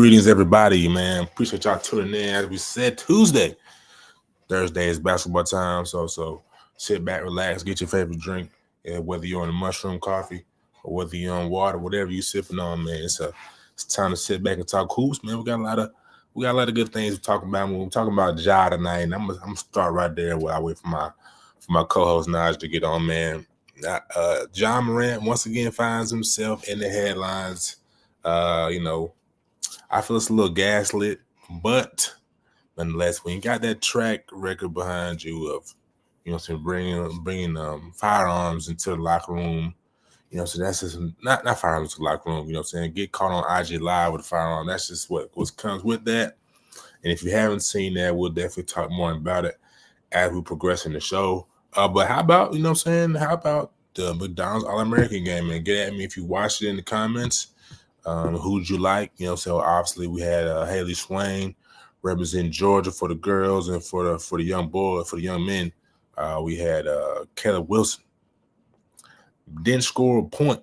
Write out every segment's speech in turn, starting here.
Greetings, everybody, man. Appreciate y'all tuning in. As we said, Thursday is basketball time. So sit back, relax, get your favorite drink. Whether you're on a mushroom coffee or whether you're on water, whatever you're sipping on, man. It's time to sit back and talk hoops, man. We got a lot of good things to talk about. We're talking about Ja tonight, and I'm gonna start right there while I wait for my co-host Najeh to get on, man. Morant once again finds himself in the headlines. I feel it's a little gaslit, but nonetheless, when you got that track record behind you of, bringing firearms into the locker room, so that's just not firearms to the locker room, get caught on IG Live with a firearm. That's just what comes with that. And if you haven't seen that, we'll definitely talk more about it as we progress in the show. But how about, how about the McDonald's All-American game, man? Get at me if you watched it in the comments. Who'd you like? So obviously we had Haley Swain representing Georgia for the girls, and for the young men, we had Caleb Wilson. Didn't score a point,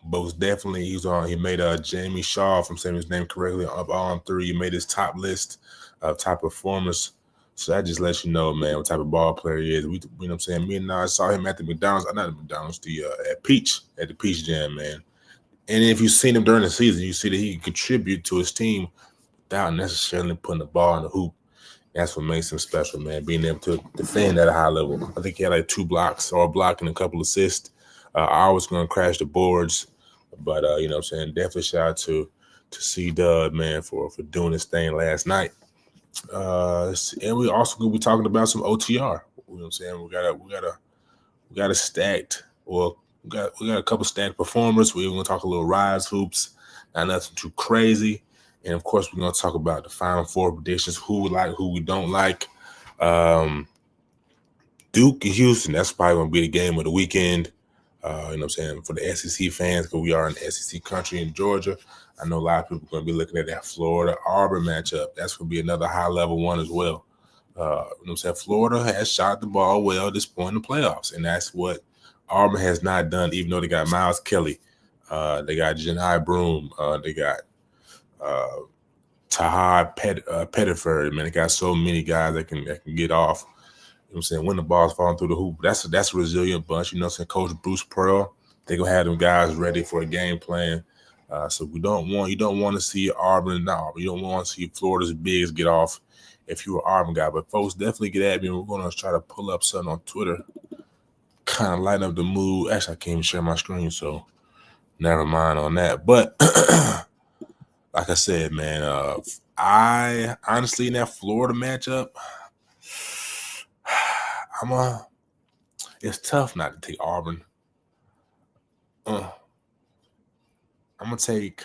but was definitely he made Jamie Shaw, if I'm saying his name correctly, up on three. He made his top list of top performers. So that just lets you know, man, what type of ball player he is. Me and I saw him at the McDonald's, not the McDonald's, at the Peach Jam, man. And if you've seen him during the season, you see that he can contribute to his team without necessarily putting the ball in the hoop. That's what makes him special, man, being able to defend at a high level. I think he had like 2 blocks or a block and a couple assists. I was going to crash the boards, but, definitely shout out to C-Dub, man, for doing this thing last night. And we also going to be talking about some OTR. We got a stacked, well, we got a couple stacked performers. We're going to talk a little Rise hoops, not nothing too crazy. And, of course, we're going to talk about the Final Four predictions, who we like, who we don't like. Duke and Houston, that's probably going to be the game of the weekend, for the SEC fans, because we are in the SEC country in Georgia. I know a lot of people are going to be looking at that Florida-Auburn matchup. That's going to be another high-level one as well. Florida has shot the ball well at this point in the playoffs, and that's what Auburn has not done, even though they got Miles Kelly, they got Janai Broom, they got Tahad Pettiford. Man, they got so many guys that can get off. When the ball's falling through the hoop, that's a resilient bunch. Coach Bruce Pearl, they gonna have them guys ready for a game plan. So you don't want to see Auburn now. You don't want to see Florida's bigs get off if you're an Auburn guy. But folks, definitely get at me. We're gonna try to pull up something on Twitter, kind of lighten up the mood. Actually, I can't even share my screen, so never mind on that. But like I said, man, I honestly in that Florida matchup, it's tough not to take Auburn. I'm gonna take.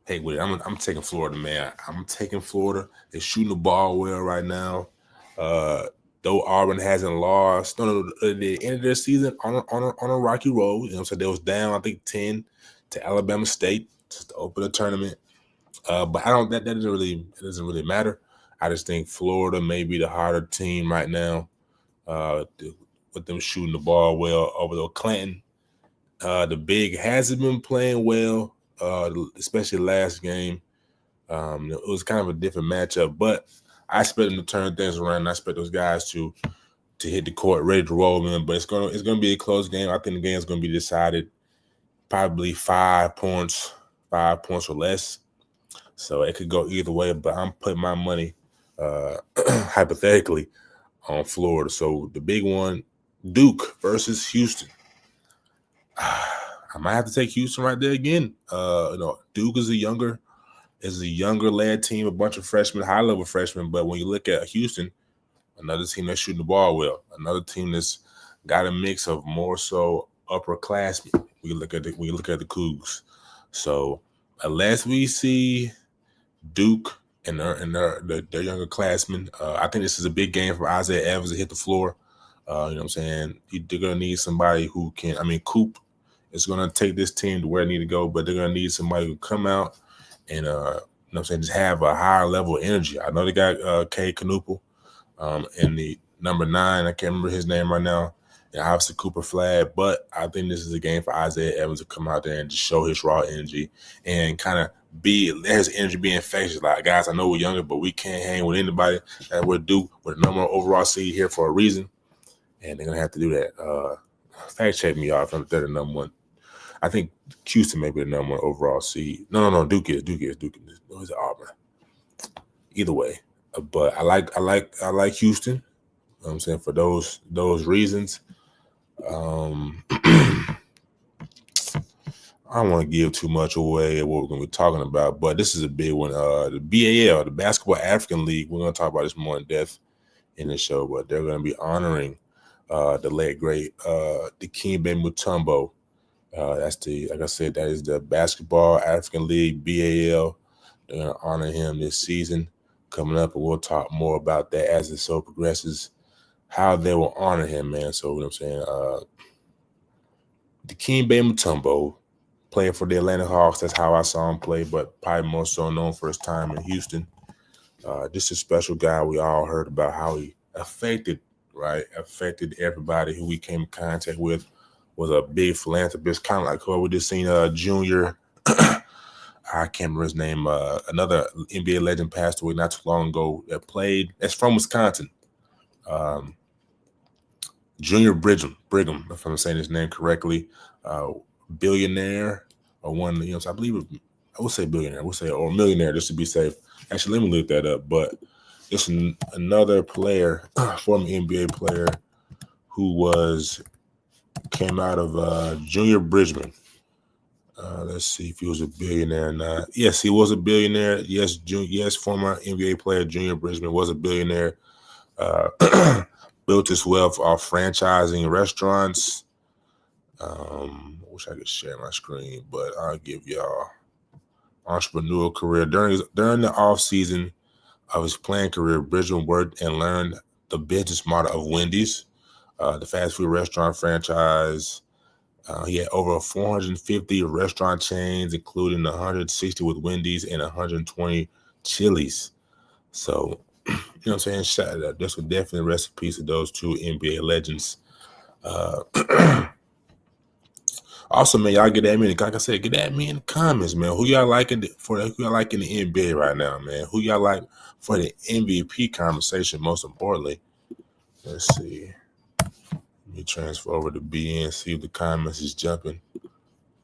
Hey, wait, I'm taking Florida, man. I'm taking Florida. They're shooting the ball well right now. Though Auburn hasn't lost, at the end of their season on a rocky road. So they was down, I think, 10 to Alabama State just to open the tournament. But that doesn't really matter. I just think Florida may be the harder team right now, with them shooting the ball well over the Clanton. The big hasn't been playing well, especially last game. It was kind of a different matchup, but I expect them to turn things around. I expect those guys to hit the court ready to roll in. But it's gonna be a close game. I think the game is gonna be decided probably 5 points or less. So it could go either way. But I'm putting my money, hypothetically, on Florida. So the big one, Duke versus Houston. I might have to take Houston right there again. Duke is a younger led team, a bunch of freshmen, high level freshmen. But when you look at Houston, another team that's shooting the ball well, another team that's got a mix of more so upperclassmen. We look at the Cougs. So unless we see Duke and their younger classmen, I think this is a big game for Isaiah Evans to hit the floor. They're gonna need somebody who can. Coop is gonna take this team to where they need to go, but they're gonna need somebody who come out and just have a higher level of energy. I know they got Cade Knuppel, and the number 9, I can't remember his name right now, and obviously Cooper Flagg. But I think this is a game for Isaiah Evans to come out there and just show his raw energy and kind of let his energy be infectious. Like, guys, I know we're younger, but we can't hang with anybody that we're due with a number one overall seed here for a reason. And they're going to have to do that. Fact check me off. I'm the number one. I think Houston may be the number one overall seed. No. Duke is. No, it's Auburn. Either way. But I like Houston. You know what I'm saying, for those reasons. I don't want to give too much away of what we're going to be talking about, but this is a big one. The BAL, the Basketball African League, we're going to talk about this more in depth in the show, but they're going to be honoring the late great Dikembe Mutombo. Like I said, that is the Basketball African League, BAL. They're going to honor him this season coming up, and we'll talk more about that as the show progresses, how they will honor him, man. So, what I'm saying, Dikembe Mutombo, playing for the Atlanta Hawks. That's how I saw him play, but probably more so known for his time in Houston. Just a special guy. We all heard about how he affected everybody who we came in contact with. Was a big philanthropist, kind of like who we just seen Junior. I can't remember his name. Another NBA legend passed away not too long ago that's from Wisconsin. Junior Brigham, if I'm saying his name correctly. Billionaire or one, I believe I would say billionaire. I would say, or millionaire, just to be safe. Actually, let me look that up. But it's another player, former NBA player, who came out of Junior Bridgman. Let's see if he was a billionaire or not. Yes, he was a billionaire. Yes, former NBA player Junior Bridgman was a billionaire. Built his wealth off franchising restaurants. Wish I could share my screen, but I'll give y'all entrepreneurial career. During the off season of his playing career, Bridgman worked and learned the business model of Wendy's, the fast food restaurant franchise. He had over 450 restaurant chains, including 160 with Wendy's and 120 Chili's. So, you know what I'm saying? Shout out. This was definitely a rest in peace to those two NBA legends. Also, man, y'all get at me. Like I said, get at me in the comments, man. Who y'all like in the NBA right now, man? Who y'all like for the MVP conversation? Most importantly, let's see. Let me transfer over to BN, see if the comments is jumping.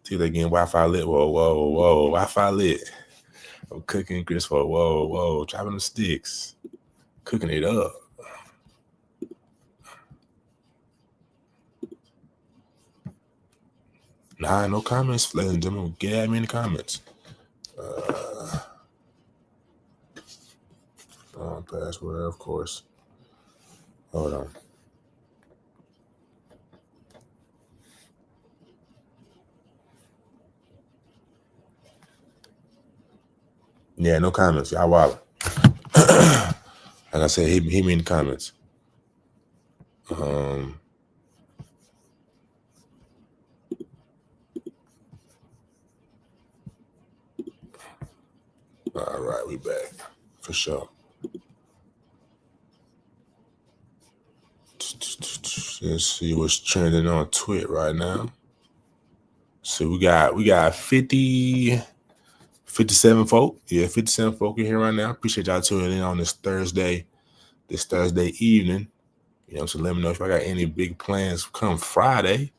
See if they getting Wi-Fi lit. Whoa, Wi-Fi lit. I'm cooking grits for whoa, chopping them sticks, cooking it up. Nah, no comments, ladies and gentlemen. Get at me in the comments. Password, of course. Hold on. Yeah, no comments. Y'all wild. Like I said, hit me in the comments. All right, we back for sure. Let's see what's trending on Twitter right now. So we got 57 folk. Yeah, 57 folk in here right now. Appreciate y'all tuning in on this Thursday evening. So let me know if I got any big plans come Friday.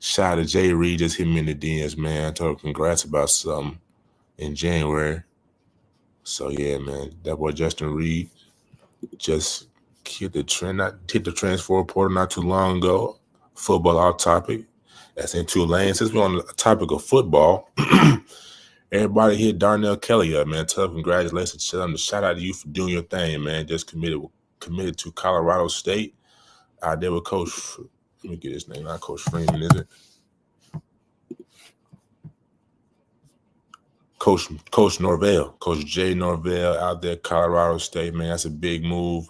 Shout out to Jay Reed, just hit me in the DMs, man. I told him congrats about something in January. So yeah, man, that boy Justin Reed just hit the transfer portal not too long ago. Football off topic. That's in Tulane. Since we're on the topic of football, everybody hit Darnell Kelly up, man. Tell him congratulations. Shout out to you for doing your thing, man. Just committed to Colorado State. Out there with Coach. Let me get his name. Not Coach Freeman, is it? Coach Norvell, Coach Jay Norvell out there, Colorado State, man. That's a big move.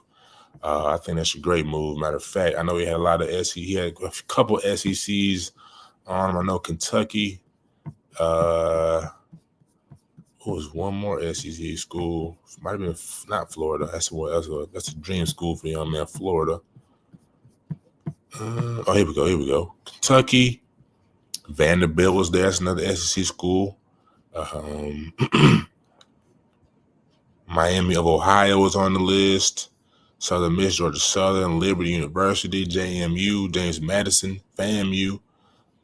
I think that's a great move. Matter of fact, I know he had a lot of he had a couple SECs on him. I know Kentucky. What was one more SEC school? Might have been not Florida. That's a dream school for young man, Florida. Here we go. Kentucky. Vanderbilt was there. That's another SEC school. Miami of Ohio was on the list. Southern Miss, Georgia Southern, Liberty University, JMU, James Madison, FAMU.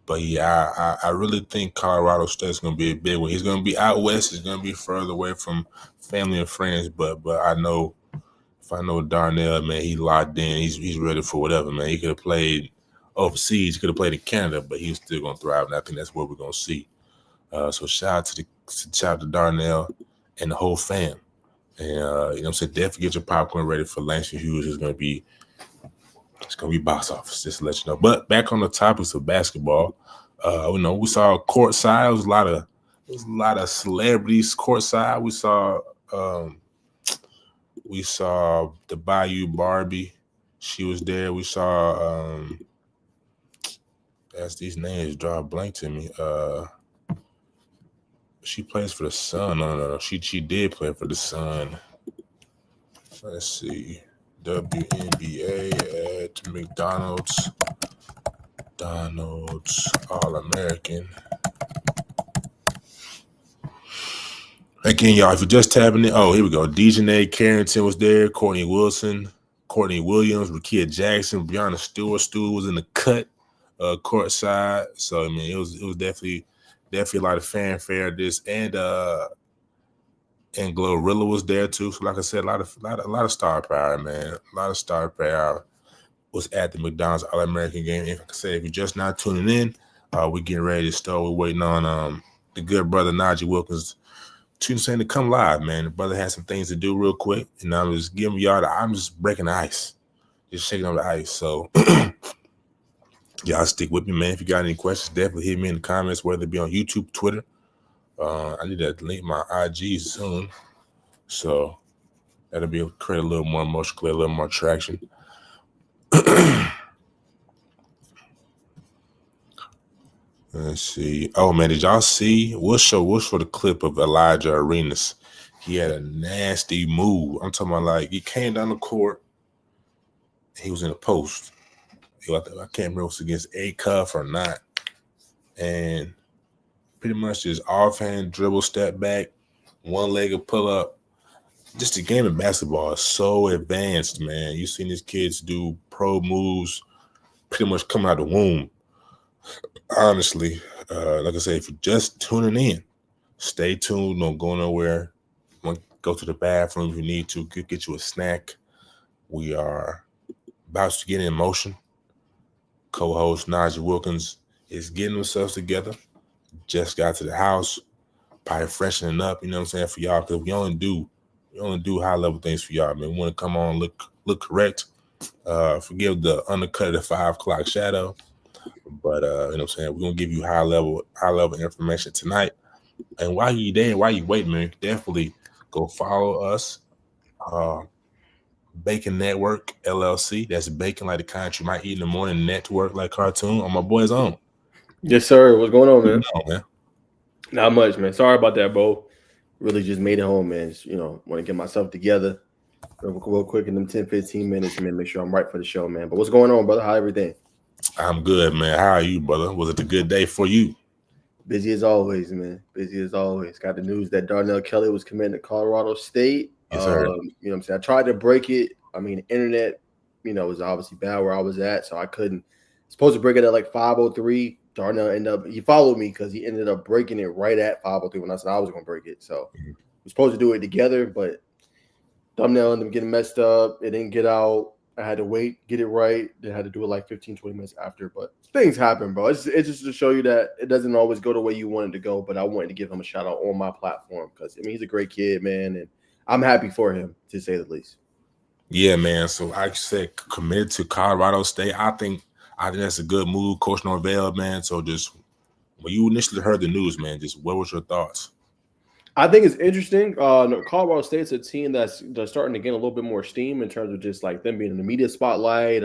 But yeah, I really think Colorado State's going to be a big one. He's going to be out west. He's going to be further away from family and friends. But I know if I know Darnell, man, he locked in. He's ready for whatever, man. He could have played overseas. He could have played in Canada, but he's still going to thrive. And I think that's what we're going to see. So shout out to Darnell and the whole fam. And you know what I'm saying, definitely get your popcorn ready for Langston Hughes. It's gonna be box office, just to let you know. But back on the topics of basketball, we saw courtside. There was a lot of celebrities courtside. We saw the Bayou Barbie. She was there. We saw as these names draw a blank to me. She plays for the Sun. No. She did play for the Sun. Let's see. WNBA at McDonald's. All-American. Again, y'all, if you're just tapping in, here we go. Dejanay Carrington was there. Courtney Williams, Rakia Jackson, Breonna Stewart. Stewart was in the cut courtside. So, I mean, it was definitely a lot of fanfare. This and Glorilla was there too. So, like I said, a lot of star power, man. A lot of star power was at the McDonald's All-American game. If I can say, if you're just not tuning in, we're getting ready to start. We're waiting on the good brother Najeh Wilkins to come live, man. The brother has some things to do real quick, and I'm just giving y'all. I'm just breaking the ice, just shaking up the ice. So y'all stick with me, man. If you got any questions, definitely hit me in the comments, whether it be on YouTube, Twitter. I need to link my IG soon, so that'll be create a little more motion, create a little more traction. Let's see. Oh man, did y'all see? We'll show the clip of Elijah Arenas. He had a nasty move. I'm talking about, like, he came down the court. He was in a post. I can't remember if it was against A Cuff or not. And pretty much just offhand dribble, step back, one-legged pull up. Just the game of basketball is so advanced, man. You've seen these kids do pro moves pretty much coming out the womb. Honestly, like I say, if you're just tuning in, stay tuned. Don't go nowhere. Go to the bathroom if you need to. Get you a snack. We are about to get in motion. Co-host Najeh Wilkins is getting themselves together. Just got to the house, probably freshening up. You know what I'm saying, for y'all, because we only do high level things for y'all, man. We want to come on, look correct. Forgive the undercut of the 5 o'clock shadow. But you know what I'm saying, we're gonna give you high level information tonight. And while you there, while you wait, man, definitely go follow us. Bacon Network LLC. That's bacon like the kind you might eat in the morning, network like cartoon on my boy's own. Yes, sir. What's going on, man? Man? Not much, man. Sorry about that, bro. Really just made it home, man. Just, want to get myself together real quick in them 10-15 minutes, man. Make sure I'm right for the show, man. But what's going on, brother? How everything? I'm good, man. How are you, brother? Was it a good day for you? Busy as always, man. Busy as always. Got the news that Darnell Kelly was committed to Colorado State. Yes, sir. You know what I'm saying? I tried to break it. I mean, the internet, was obviously bad where I was at, so I couldn't. Supposed to break it at like 5:03. Darnell he followed me because he ended up breaking it right at 5:03 when I said I was going to break it. So we're supposed to do it together, but thumbnail ended up getting messed up. It didn't get out. I had to wait, get it right. Then I had to do it like 15, 20 minutes after. But things happen, bro. It's just to show you that it doesn't always go the way you want it to go. But I wanted to give him a shout out on my platform because, he's a great kid, man. And I'm happy for him, to say the least. Yeah, man. So I said committed to Colorado State. I think that's a good move, Coach Norvell, man. So just when you initially heard the news, man, just what was your thoughts? I think it's interesting. Colorado State's a team that's starting to gain a little bit more steam in terms of just like them being in the media spotlight.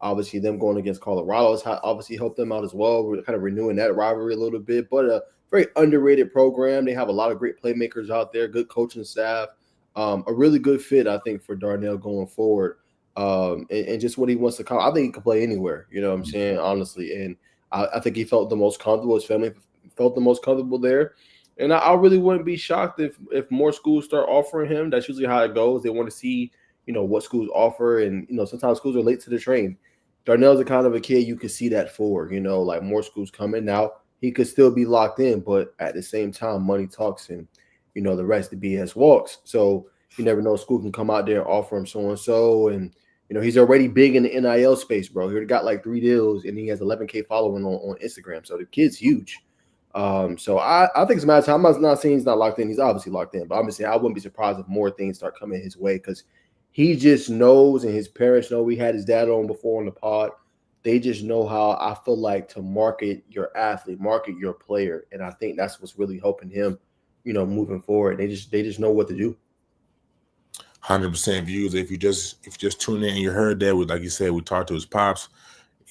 Obviously, them going against Colorado has obviously helped them out as well. We're kind of renewing that rivalry a little bit, but a very underrated program. They have a lot of great playmakers out there, good coaching staff, a really good fit, I think, for Darnell going forward. and just what he wants to come. I think he can play anywhere. You know what I'm saying? Honestly, and I think he felt the most comfortable. His family felt the most comfortable there. And I really wouldn't be shocked if more schools start offering him. That's usually how it goes. They want to see, what schools offer, and sometimes schools are late to the train. Darnell's the kind of a kid you could see that for. Like more schools coming now. He could still be locked in, but at the same time, money talks, and the rest of the BS walks. So you never know. School can come out there and offer him so and so, and he's already big in the NIL space, bro. He already got like 3 deals, and he has 11K following on Instagram. So the kid's huge. So I think it's a matter of time. I'm not saying he's not locked in. He's obviously locked in. But I'm just saying I wouldn't be surprised if more things start coming his way because he just knows, and his parents know. We had his dad on before on the pod. They just know how I feel like to market your athlete, market your player. And I think that's what's really helping him, moving forward. They just know what to do. 100% views. If you just tune in and you heard that, like you said, we talked to his pops,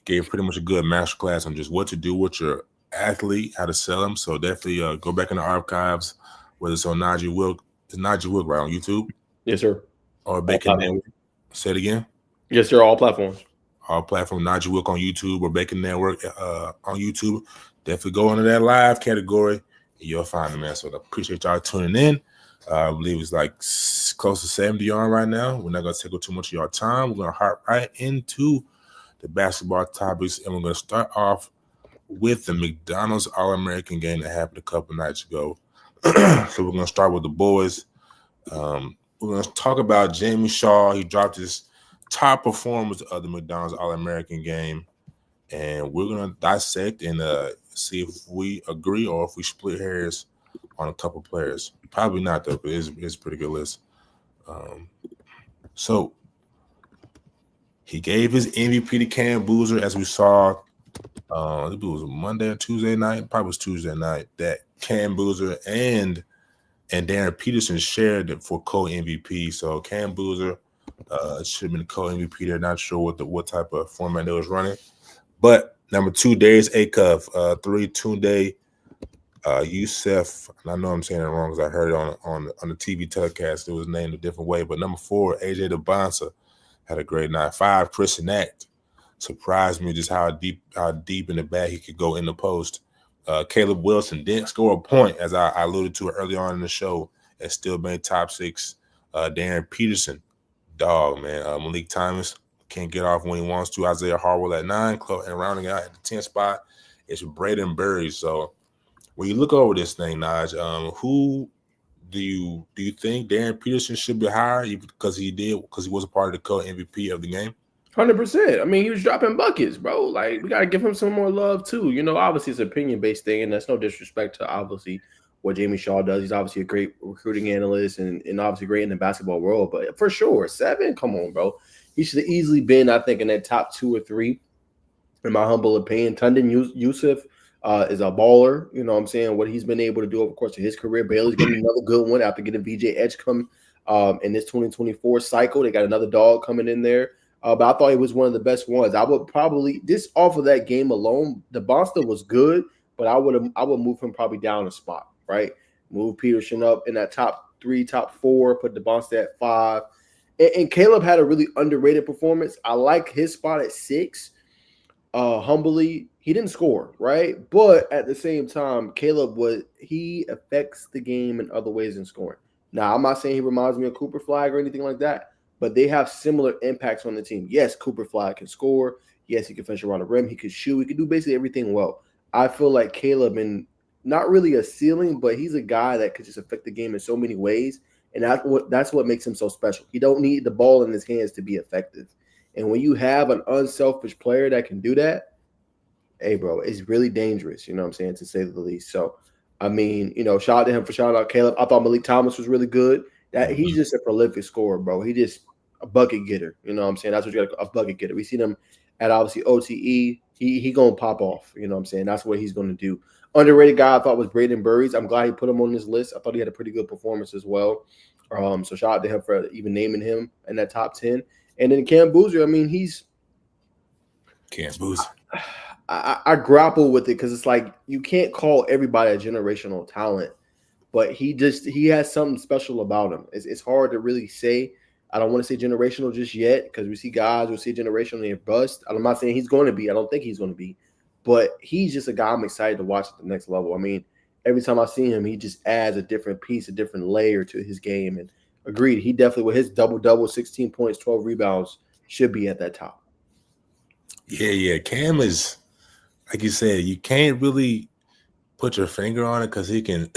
gave pretty much a good master class on just what to do with your athlete, how to sell them. So definitely go back in the archives, whether it's on Najee Wilk. Is Najee Wilk right on YouTube? Yes, sir. Or Bacon Network. Say it again. Yes, sir. All platforms. All platforms. Najee Wilk on YouTube or Bacon Network on YouTube. Definitely go into that live category and you'll find them, man. So I appreciate y'all tuning in. I believe it's like close to 70 on right now. We're not going to take up too much of your time. We're going to hop right into the basketball topics, and we're going to start off with the McDonald's All-American game that happened a couple nights ago. So we're going to start with the boys. We're going to talk about Jamie Shaw. He dropped his top performers of the McDonald's All-American game, and we're going to dissect and see if we agree or if we split hairs on a couple players. Probably not, though, but it's a pretty good list. So he gave his MVP to Cam Boozer, as we saw. I think it was Monday or Tuesday night. Probably was Tuesday night that Cam Boozer and Darren Peterson shared it for co-MVP. So Cam Boozer should have been co-MVP. They're not sure what type of format they was running. But number 2, Darius Acuff. 3, Tunde Youssef. And I know I'm saying it wrong because I heard it on the TV telecast. It was named a different way. But number 4, AJ DeBonsa had a great night. 5, Christian Act. Surprised me just how deep in the bag he could go in the post. Caleb Wilson didn't score a point, as I alluded to early on in the show, and still made top 6. Darren Peterson, dog, man. Malik Thomas can't get off when he wants to. Isaiah Harwell at 9, and rounding out at the 10th spot, it's Braden Burry. So when you look over this thing, Naj, who do you think Darren Peterson should be higher because he was a part of the co-MVP of the game? 100%. I mean, he was dropping buckets, bro. Like, we got to give him some more love, too. Obviously, it's an opinion-based thing, and that's no disrespect to, obviously, what Jamie Shaw does. He's obviously a great recruiting analyst and obviously great in the basketball world. But for sure, 7, come on, bro. He should have easily been, I think, in that top 2 or 3, in my humble opinion. Tunde Youssef is a baller. You know what I'm saying? What he's been able to do over the course of his career. Bailey's getting another good one after getting VJ Edgecombe in this 2024 cycle. They got another dog coming in there. But I thought he was one of the best ones. I would probably just off of that game alone, the Bonster was good, but I would move him probably down a spot, right? Move Peterson up in that top 3, top 4, put the Bonster at 5. And Caleb had a really underrated performance. I like his spot at 6. Humbly, he didn't score, right? But at the same time, he affects the game in other ways than scoring. Now, I'm not saying he reminds me of Cooper Flagg or anything like that, but they have similar impacts on the team. Yes, Cooper Flagg can score. Yes, he can finish around the rim. He can shoot. He can do basically everything well. I feel like Caleb, and not really a ceiling, but he's a guy that could just affect the game in so many ways, and that's what makes him so special. He don't need the ball in his hands to be effective. And when you have an unselfish player that can do that, hey, bro, it's really dangerous, you know what I'm saying, to say the least. So, I mean, shout out to him for shouting out Caleb. I thought Malik Thomas was really good. That he's just a prolific scorer, bro. He just a bucket getter. You know what I'm saying? That's what you got, a bucket getter. We seen him at obviously OTE. He gonna pop off. You know what I'm saying? That's what he's gonna do. Underrated guy I thought was Braden Burries. I'm glad he put him on this list. I thought he had a pretty good performance as well. So shout out to him for even naming him in that top 10. And then Cam Boozer, I mean, he's Cam Boozer. I grapple with it because it's like you can't call everybody a generational talent, but he has something special about him. It's hard to really say I don't want to say generational just yet because we see guys who see generational and bust. I'm not saying he's going to be. I don't think he's going to be, but he's just a guy I'm excited to watch at the next level. I mean, every time I see him, he just adds a different piece, a different layer to his game. And agreed, he definitely with his double, 16 points, 12 rebounds, should be at that top. Yeah. Cam is, like you said, you can't really put your finger on it because he can.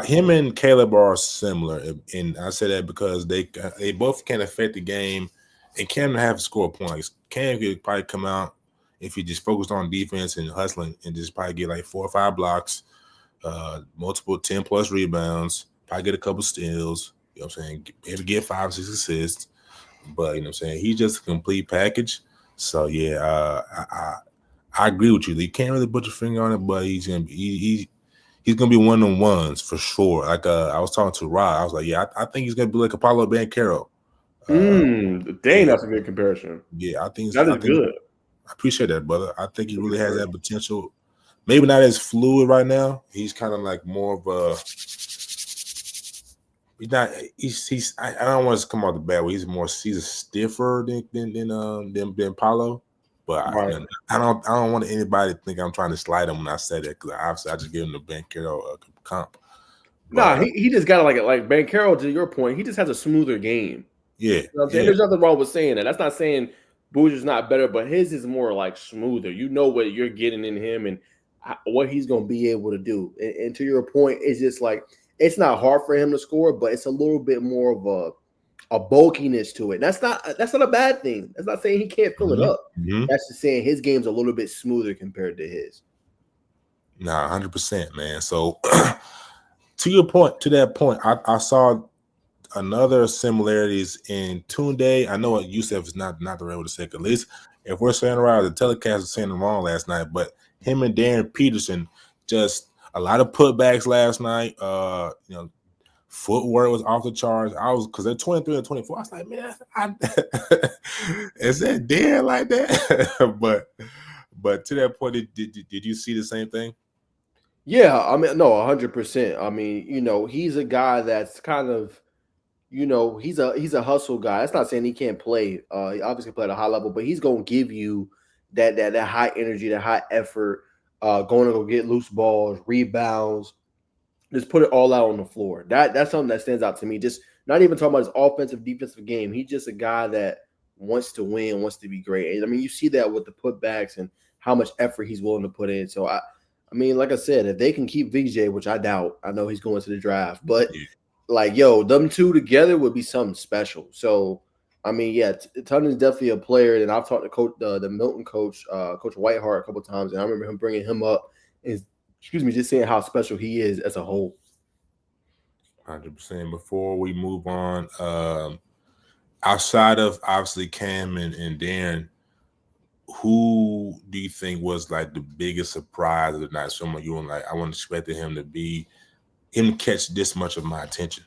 Him and Caleb are similar, and I say that because they both can affect the game, and Cam don't have to score points. Cam could probably come out if he just focused on defense and hustling, and just probably get like 4 or 5 blocks, multiple 10+ rebounds, probably get a couple steals. You know what I'm saying? Maybe get 5 or 6 assists. But you know what I'm saying? He's just a complete package. So yeah, I agree with you. You can't really put your finger on it, but he's gonna be he's gonna be one of them ones for sure. Like I was talking to Rod, I was like, yeah, I think he's gonna be like Apollo Banchero. Dang, yeah. That's a good comparison. Yeah, I think that is good. I appreciate that, brother. I think he really has that potential. Maybe not as fluid right now. He's kind of like more of a. He's not. He's. I don't want to come out the bad way. He's a stiffer than Paulo. But Right. I don't want anybody to think I'm trying to slide him when I say that, because obviously I just give him the Banchero comp. Nah, he just got like Banchero, to your point, he just has a smoother game. Yeah. You know what I'm saying? There's nothing wrong with saying that. That's not saying Boozer's not better, but his is more like smoother. You know what you're getting in him and what he's going to be able to do. And to your point, it's just like it's not hard for him to score, but it's a little bit more of a bulkiness to it. That's not a bad thing. That's not saying he can't fill it up. That's just saying his game's a little bit smoother compared to his. Nah, 100%, man. So to that point, I saw another similarities in Tunde. I know what Yusef is not the right way to say it. At least if we're saying right, the telecast was saying it wrong last night. But him and Darren Peterson, just a lot of putbacks last night. Footwork was off the charts. Because they're 23 and 24. I was like, man, is that Darren like that? but to that point, did you see the same thing? Yeah, I mean, no, 100%. I mean, he's a guy that's kind of, he's a hustle guy. That's not saying he can't play. He obviously play at a high level, but he's gonna give you that high energy, that high effort, going to go get loose balls, rebounds, just put it all out on the floor. That's something that stands out to me. Just not even talking about his offensive, defensive game. He's just a guy that wants to win, wants to be great. And I mean, you see that with the putbacks and how much effort he's willing to put in. So I mean, like I said, if they can keep VJ, which I doubt, I know he's going to the draft, but them two together would be something special. So, I mean, yeah, Ton is definitely a player. And I've talked to coach, the Milton coach, Coach Whiteheart, a couple of times, and I remember him bringing him up and just saying how special he is as a whole. 100%. Before we move on, outside of obviously Cam and Darren, who do you think was like the biggest surprise of the night? Someone you were like, I wouldn't expected him to catch this much of my attention.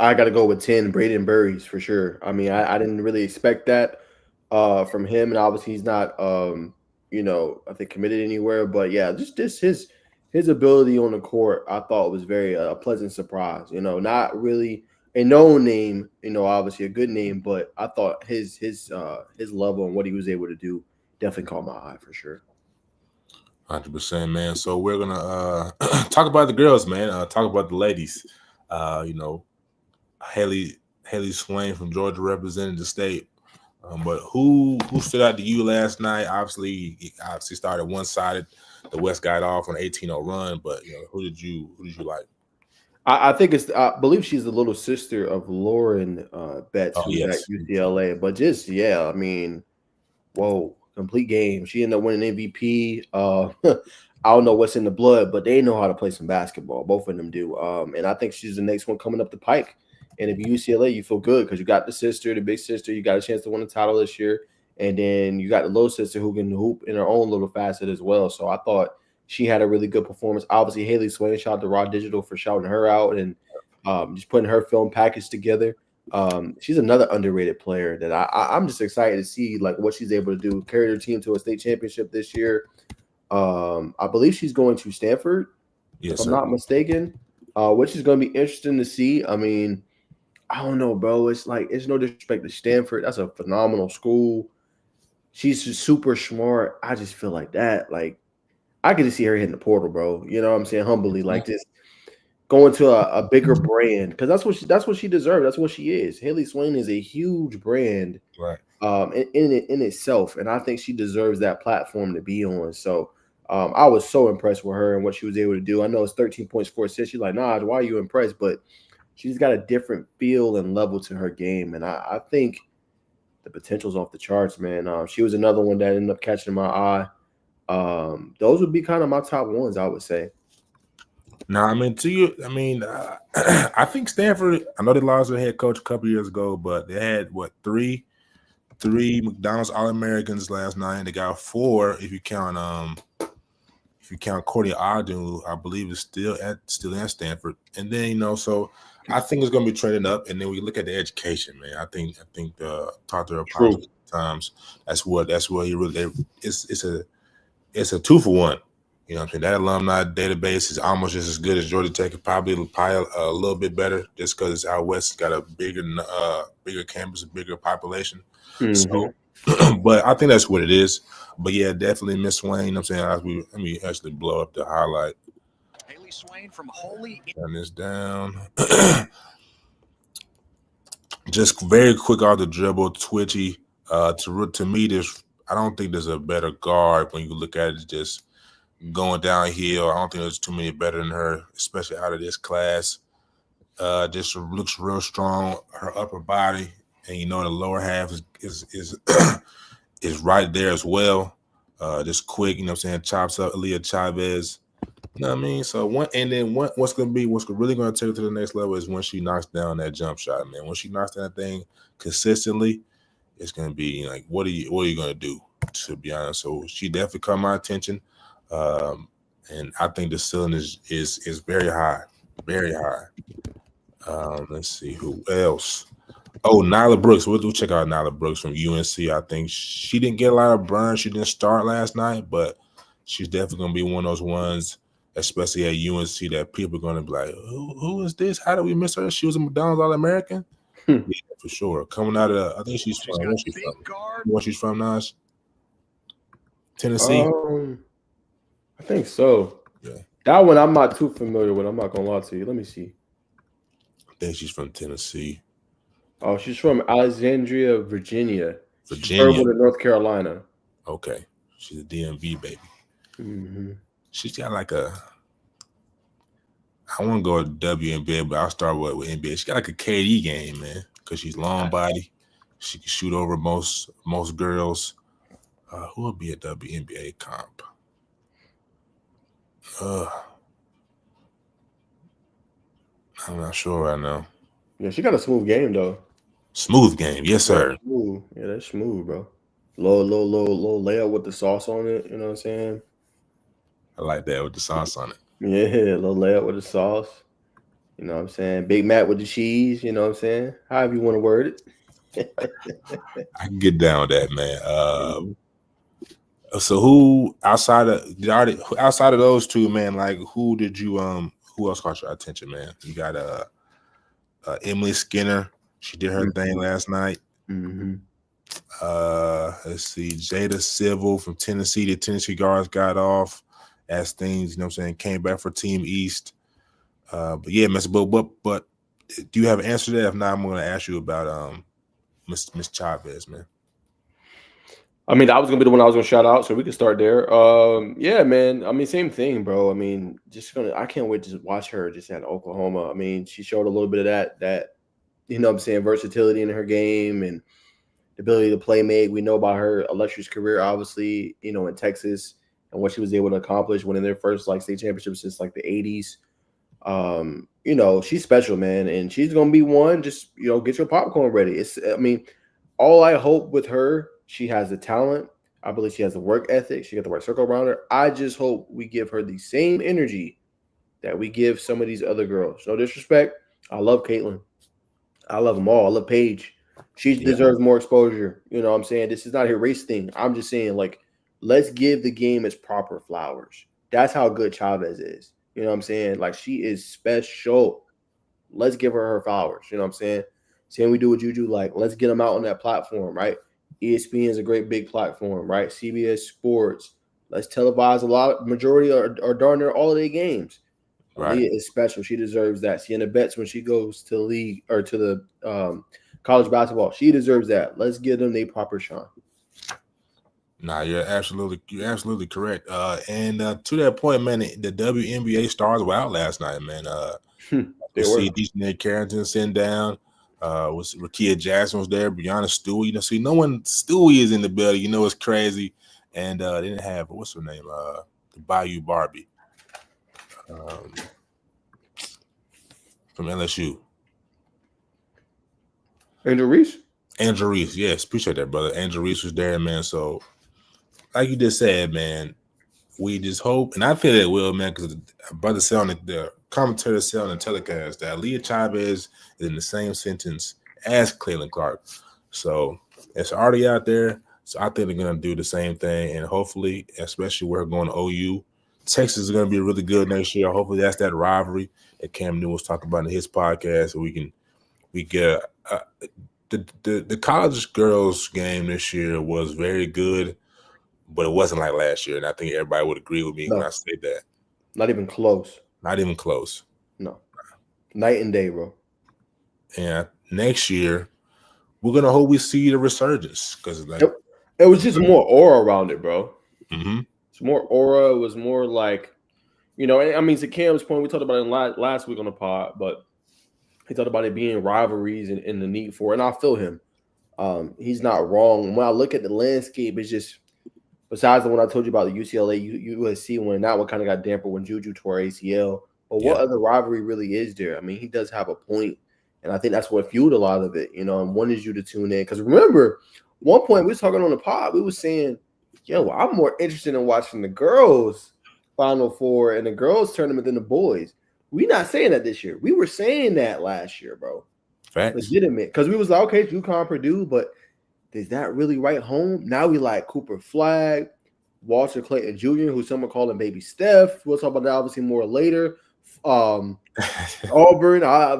I got to go with 10, Braden Burries for sure. I mean, I didn't really expect that from him, and obviously he's not, I think committed anywhere. But yeah, just his ability on the court, I thought was very a pleasant surprise. Not really a known name, obviously a good name, but I thought his level and what he was able to do definitely caught my eye for sure. 100%, man. So we're gonna talk about the girls, man. Talk about the ladies. Haley Swain from Georgia represented the state. But who stood out to you last night? Obviously started one-sided. The West got off on an 18-0 run, but who did you like? I think I believe she's the little sister of Lauren Betts, who's at UCLA. But I mean, whoa, complete game. She ended up winning MVP. I don't know what's in the blood, but they know how to play some basketball. Both of them do. And I think she's the next one coming up the pike. And if you UCLA, you feel good because you got the sister, the big sister. You got a chance to win the title this year. And then you got the little sister who can hoop in her own little facet as well. So I thought she had a really good performance. Obviously, Haley Swain, shout out to Raw Digital for shouting her out and just putting her film package together. She's another underrated player that I'm just excited to see like what she's able to do. Carry her team to a state championship this year. I believe she's going to Stanford, if I'm not mistaken, which is going to be interesting to see. I mean, I don't know, bro. It's like it's no disrespect to Stanford. That's a phenomenal school. She's just super smart. I just feel like that. Like I could just see her hitting the portal, bro. You know what I'm saying? Humbly, like just going to a bigger brand because that's what she deserves. That's what she is. Haley Swain is a huge brand, Right. in itself, and I think she deserves that platform to be on. So. I was so impressed with her and what she was able to do. I know it's 13 points, 4 assists. She's like, nah, why are you impressed? But she's got a different feel and level to her game. And I think the potential's off the charts, man. She was another one that ended up catching my eye. Those would be kind of my top ones, I would say. Now, I mean, I think Stanford. I know they lost their head coach a couple years ago, but they had what three McDonald's All Americans last night. They got 4 if you count Cordy Adu, I believe is still at Stanford. And then so I think it's going to be trending up. And then we look at the education, man. I think talk to her True. times. That's what he really. It's a 2-for-1. You know what I'm saying? That alumni database is almost just as good as Georgia Tech, probably a little bit better just because it's out west. It's got a bigger campus, a bigger population. Mm-hmm. So, but I think that's what it is. But yeah, definitely Miss Swain. You know what I'm saying? Let me actually blow up the highlight. Haley Swain from Holy. Turn this down. Just very quick off the dribble, twitchy. To me, I don't think there's a better guard when you look at it. Just going downhill. I don't think there's too many better than her, especially out of this class. Just looks real strong. Her upper body, and the lower half is is right there as well. Just quick, you know what I'm saying? Chops up Aaliyah Chavez. You know what I mean? So what's really gonna take her to the next level is when she knocks down that jump shot, man. When she knocks down that thing consistently, it's gonna be like, what are you gonna do? To be honest, so she definitely caught my attention, and I think the ceiling is very high, very high. Let's see who else. Oh, Nyla Brooks. We'll check out Nyla Brooks from UNC. I think she didn't get a lot of burn. She didn't start last night, but she's definitely gonna be one of those ones, especially at UNC, that people are gonna be like, who is this? How did we miss her? She was a McDonald's All American. Yeah, for sure. Coming out of I think she's from where's she from? Where she's from, Naj? Tennessee. I think so. Yeah. That one I'm not too familiar with. I'm not gonna lie to you. Let me see. I think she's from Tennessee. Oh, she's from Alexandria, Virginia. Virginia. She's to North Carolina. Okay. She's a DMV baby. Mm-hmm. She's got like I want to go with WNBA, but I'll start with NBA. She got like a KD game, man, because she's long body. She can shoot over most girls. Who would be a WNBA comp? I'm not sure right now. Yeah, she got a smooth game though. Smooth game, yes, sir. Smooth. Yeah, that's smooth, bro. Low layup with the sauce on it. You know what I'm saying? I like that with the sauce on it. Yeah, low layup with the sauce. You know what I'm saying? Big Mac with the cheese. You know what I'm saying? However you want to word it. I can get down with that, man. So who outside of those two, man? Like who else caught your attention, man? You got Emily Skinner. She did her thing last night. Mm-hmm. Let's see, Jada Civil from Tennessee. The Tennessee guards got off as things, you know what I'm saying, came back for Team East. But yeah, but do you have an answer to that? If not, I'm gonna ask you about Miss Chavez, man. I mean, that was gonna be the one I was gonna shout out, so we can start there. Yeah, man. I mean, same thing, bro. I mean, I can't wait to watch her just at Oklahoma. I mean, she showed a little bit of that, you know what I'm saying, versatility in her game and the ability to play make. We know about her illustrious career, obviously, you know, in Texas and what she was able to accomplish winning their first state championship since like the 80s. You know, she's special, man, and she's gonna be one. Just, you know, get your popcorn ready. All I hope with her, she has the talent. I believe she has the work ethic. She got the right circle around her. I just hope we give her the same energy that we give some of these other girls. No disrespect. I love Caitlin. I love them all. I love Paige. She deserves more exposure. You know what I'm saying? This is not a race thing. I'm just saying, like, let's give the game its proper flowers. That's how good Chavez is. You know what I'm saying? Like, she is special. Let's give her flowers. You know what I'm saying? Same we do with Juju. Like, let's get them out on that platform, right? ESPN is a great big platform, right? CBS Sports. Let's televise majority or darn near all of their games. Right. Aaliyah is special. She deserves that. Sienna Betts, when she goes to the league or to the college basketball, she deserves that. Let's give them their proper shine. Nah, you're absolutely correct. And to that point, man, the WNBA stars were out last night, man. They You were. see Dejanay Carrington sitting down. Was Rakia Jackson was there, Brianna Stewie. You know, see, no one Stewie is in the building. You know, it's crazy. And they didn't have what's her name? The Bayou Barbie from LSU. Angel Reese? Angel Reese, yes, appreciate that, brother. Angel Reese was there, man. So, like you just said, man, we just hope, and I feel that will, man, because brother said on the commentator said on the telecast that Leah Chavez is in the same sentence as Cleveland Clark. So it's already out there. So I think they're gonna do the same thing, and hopefully, especially we're going to OU, Texas is gonna be really good next year. Hopefully, that's that rivalry that Cam Newell was talking about in his podcast, so we get the college girls game this year was very good. But it wasn't like last year, and I think everybody would agree with me when I say that. Not even close. Not even close. No. Night and day, bro. And next year, we're gonna hope we see the resurgence because it was just more aura around it, bro. Mm-hmm. It's more aura. It was more like, you know. I mean, to Cam's point, we talked about it last week on the pod, but he talked about it being rivalries and the need for it, and I feel him. He's not wrong. When I look at the landscape, it's just. Besides the one I told you about, the UCLA USC one, that one kind of got dampened when Juju tore ACL. But what other rivalry really is there? I mean, he does have a point, and I think that's what fueled a lot of it, you know, and wanted you to tune in. Because remember, one point we was talking on the pod, we was saying, yo, I'm more interested in watching the girls' Final Four and the girls' tournament than the boys. We not saying that this year. We were saying that last year, bro. Facts. Legitimate. Because we was like, okay, UConn, Purdue, but is that really right home? Now we like Cooper Flagg, Walter Clayton Jr., who some are calling Baby Steph. We'll talk about that obviously more later. Auburn,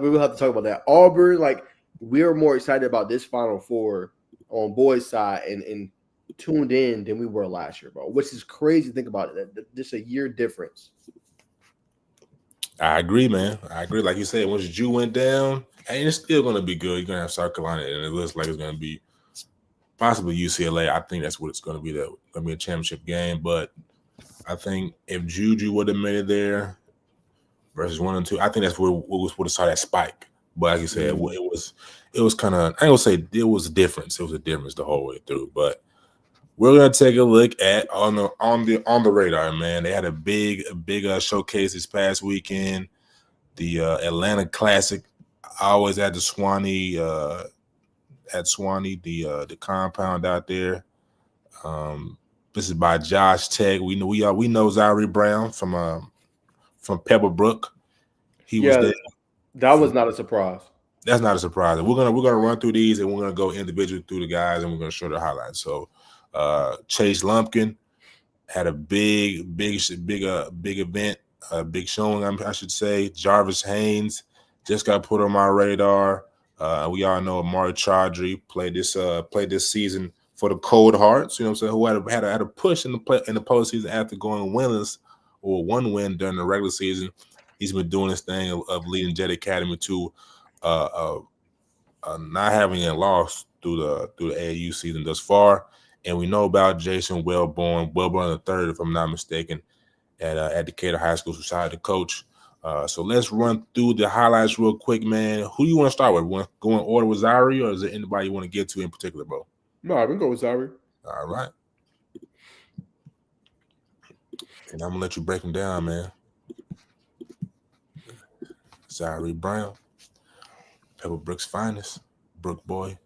we will have to talk about that. Auburn, like, we're more excited about this Final Four on boys' side and tuned in than we were last year, bro, which is crazy to think about it. Just a year difference. I agree, man. I agree. Like you said, once Jew went down, and it's still going to be good. You're going to have South Carolina, and it looks like it's going to be possibly UCLA. I think that's what it's going to be. That going to be a championship game. But I think if Juju would have made it there versus 1 and 2, I think that's where we would have saw that spike. But like you said, it was kind of, I ain't gonna say it was a difference. It was a difference the whole way through. But we're gonna take a look at on the radar, man. They had a big showcase this past weekend. The Atlanta Classic. Always at the Swanee. The compound out there. This is by Josh Tech. We know Zaire Brown from Pebblebrook. He was there. That was not a surprise. That's not a surprise. We're gonna run through these and we're gonna go individually through the guys and we're gonna show the highlights. So Chase Lumpkin had a big event, a big showing, I should say. Jarvis Haynes just got put on my radar. We all know Amari Chaudhry played this season for the Cold Hearts, you know what I'm saying, who had a push in the postseason after going winless or one win during the regular season. He's been doing this thing of leading Jet Academy to not having a loss through the AAU season thus far. And we know about Jason Wellborn III, if I'm not mistaken, at Decatur High School, who decided to coach. So let's run through the highlights real quick, man. Who do you want to start with? Want to go in order with Zaire, or is there anybody you want to get to in particular, bro? No, I can go with Zaire. All right. And I'm going to let you break them down, man. Zaire Brown, Pebblebrook's finest, Brook boy.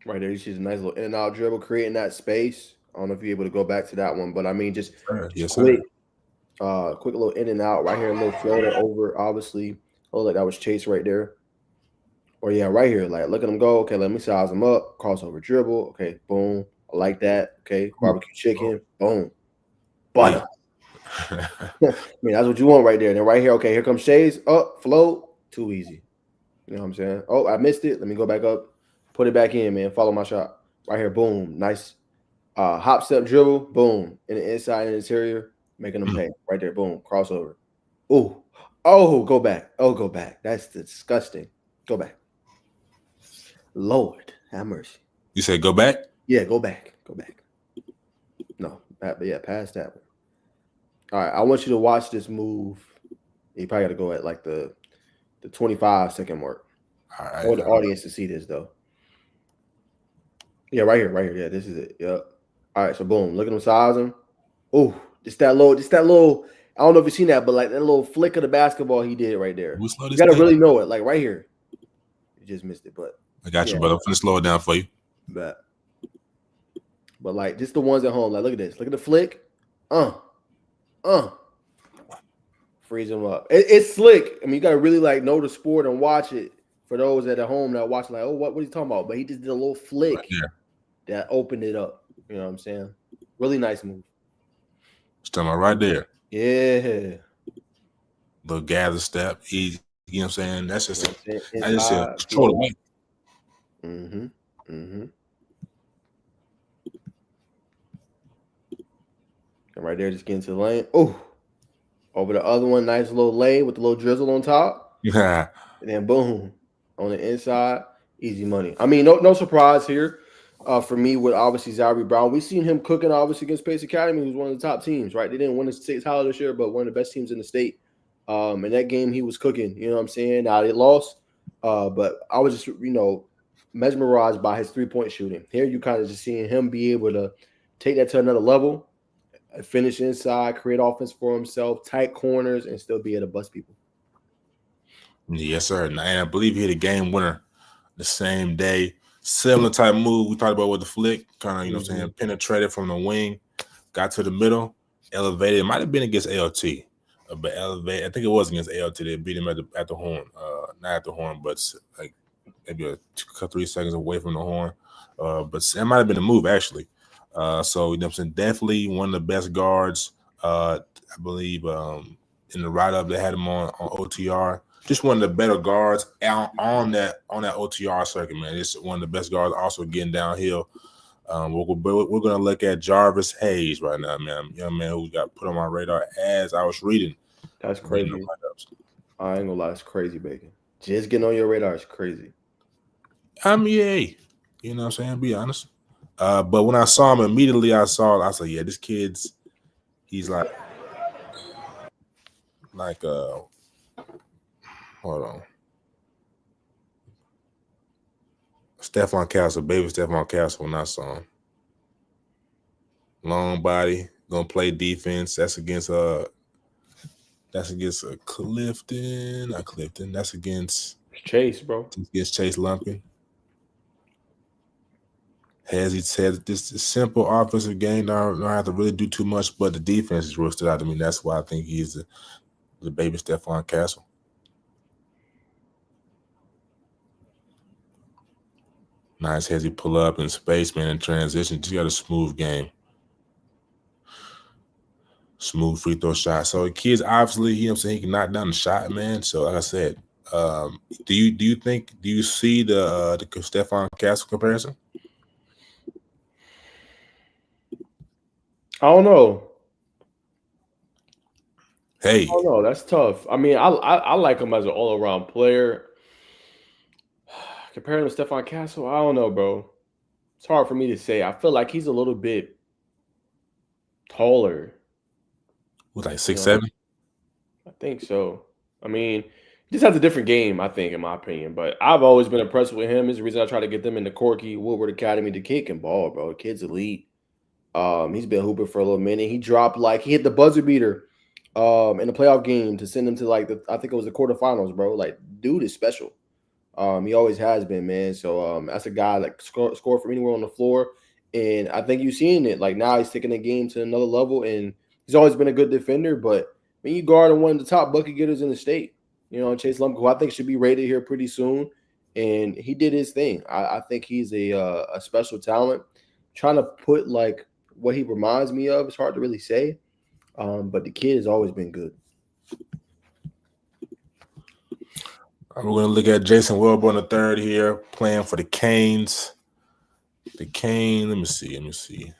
Right there, she's a nice little in and out dribble, creating that space. I don't know if you're able to go back to that one, but I mean, just quick little in and out right here, a little floater over, obviously. Oh, like that was Chase right there. Or yeah, right here, like look at him go. Okay, let me size him up. Crossover dribble. Okay, boom. I like that. Okay, barbecue chicken. Boom. Butter. I mean, that's what you want right there. And then right here, okay, here comes Shays. Up, float. Too easy. You know what I'm saying? Oh, I missed it. Let me go back up. Put it back in, man. Follow my shot. Right here. Boom. Nice. Hop, step, dribble. Boom. In the inside and interior. Making them pay. Right there. Boom. Crossover. Ooh. Oh, go back. Oh, go back. That's disgusting. Go back. Lord, have mercy. You said go back? Yeah, go back. Go back. No. But yeah, pass that one. All right. I want you to watch this move. You probably got to go at like the 25-second mark. All I right. want the audience to see this, though. Yeah, right here, right here. Yeah, this is it. Yep. All right, so boom. Look at him sizing. Oh, just that little. I don't know if you've seen that, but like that little flick of the basketball he did right there. You gotta really know it. Like right here. You just missed it, but I got you, brother. I'm gonna slow it down for you. But like just the ones at home. Like, look at this. Look at the flick. Freeze him up. It's slick. I mean, you gotta really like know the sport and watch it. For those at home that are watching, like, oh, what are you talking about? But he just did a little flick that opened it up. You know what I'm saying? Really nice move. Talking about right there. Yeah. Little gather step, easy. You know what I'm saying? That's just I just control the weight. And right there, just getting to the lane. Oh, over the other one, nice little lay with the little drizzle on top. Yeah. And then boom, on the inside, easy money. I mean, no surprise here for me with obviously Zaire Brown. We've seen him cooking obviously against Pace Academy, who's one of the top teams, right? They didn't win the state title this year, but one of the best teams in the state. In that game, he was cooking. You know what I'm saying? Now they lost, but I was just mesmerized by his 3-point shooting. Here, you kind of just seeing him be able to take that to another level, finish inside, create offense for himself, tight corners, and still be able to bust people. Yes, sir. And I believe he hit a game winner the same day. Similar type move we talked about with the flick, kind of, you know what I'm saying, penetrated from the wing, got to the middle, elevated. It might have been against ALT, but elevated. I think it was against ALT. They beat him at the horn, not at the horn, but like maybe 3 seconds away from the horn. But that might have been a move actually. So you know what I'm saying, definitely one of the best guards. I believe in the write-up they had him on OTR. Just one of the better guards on that OTR circuit, man. It's one of the best guards. Also getting downhill. We're gonna look at Jarvis Haynes right now, man. Young man who got put on my radar as I was reading. That's crazy. I ain't gonna lie, it's crazy, Bacon. Just getting on your radar is crazy. I'm EA. You know what I'm saying? Be honest. But when I saw him immediately, I said, yeah, this kid's he's like hold on. Stephon Castle, baby Stephon Castle when I saw him. Long body, gonna play defense. That's against Clifton. Not Clifton. That's against Chase, bro. Against Chase Lumpkin. Has he said this simple offensive game? Don't have to really do too much, but the defense is real stood out to me. That's why I think he's the baby Stephon Castle. Nice hezzy pull up in space, man, in transition. Just got a smooth game. Smooth free throw shot. So the kids obviously, you know what I'm saying, he can knock down the shot, man. So like I said, do you see the Stephon Castle comparison? I don't know. Hey. I don't know. That's tough. I mean, I like him as an all-around player. Comparing to Stephon Castle, I don't know, bro. It's hard for me to say. I feel like he's a little bit taller. With like 6'7"? I think so. I mean, he just has a different game, I think, in my opinion. But I've always been impressed with him. It's the reason I try to get them into Corky Woodward Academy. The kid can ball, bro. The kid's elite. He's been hooping for a little minute. He hit the buzzer beater in the playoff game to send him to I think it was the quarterfinals, bro. Like, dude is special. He always has been, man. So that's a guy that score from anywhere on the floor. And I think you've seen it. Like, now he's taking the game to another level. And he's always been a good defender. But when you guard one of the top bucket getters in the state, you know, Chase Lumpkin, who I think should be rated here pretty soon. And he did his thing. I think he's a special talent. Trying to put, like, what he reminds me of, it's hard to really say. But the kid has always been good. We're going to look at Jason Welborn the third here, playing for the Canes. The Canes, let me see.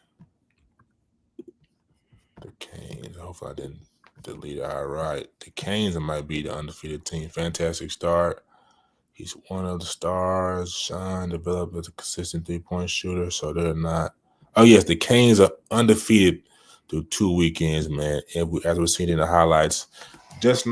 The Canes, hopefully I didn't delete it. All right. The Canes might be the undefeated team. Fantastic start. He's one of the stars. Sean developed as a consistent three-point shooter, so they're not. Oh, yes, the Canes are undefeated through 2 weekends, man. As we're seeing in the highlights, just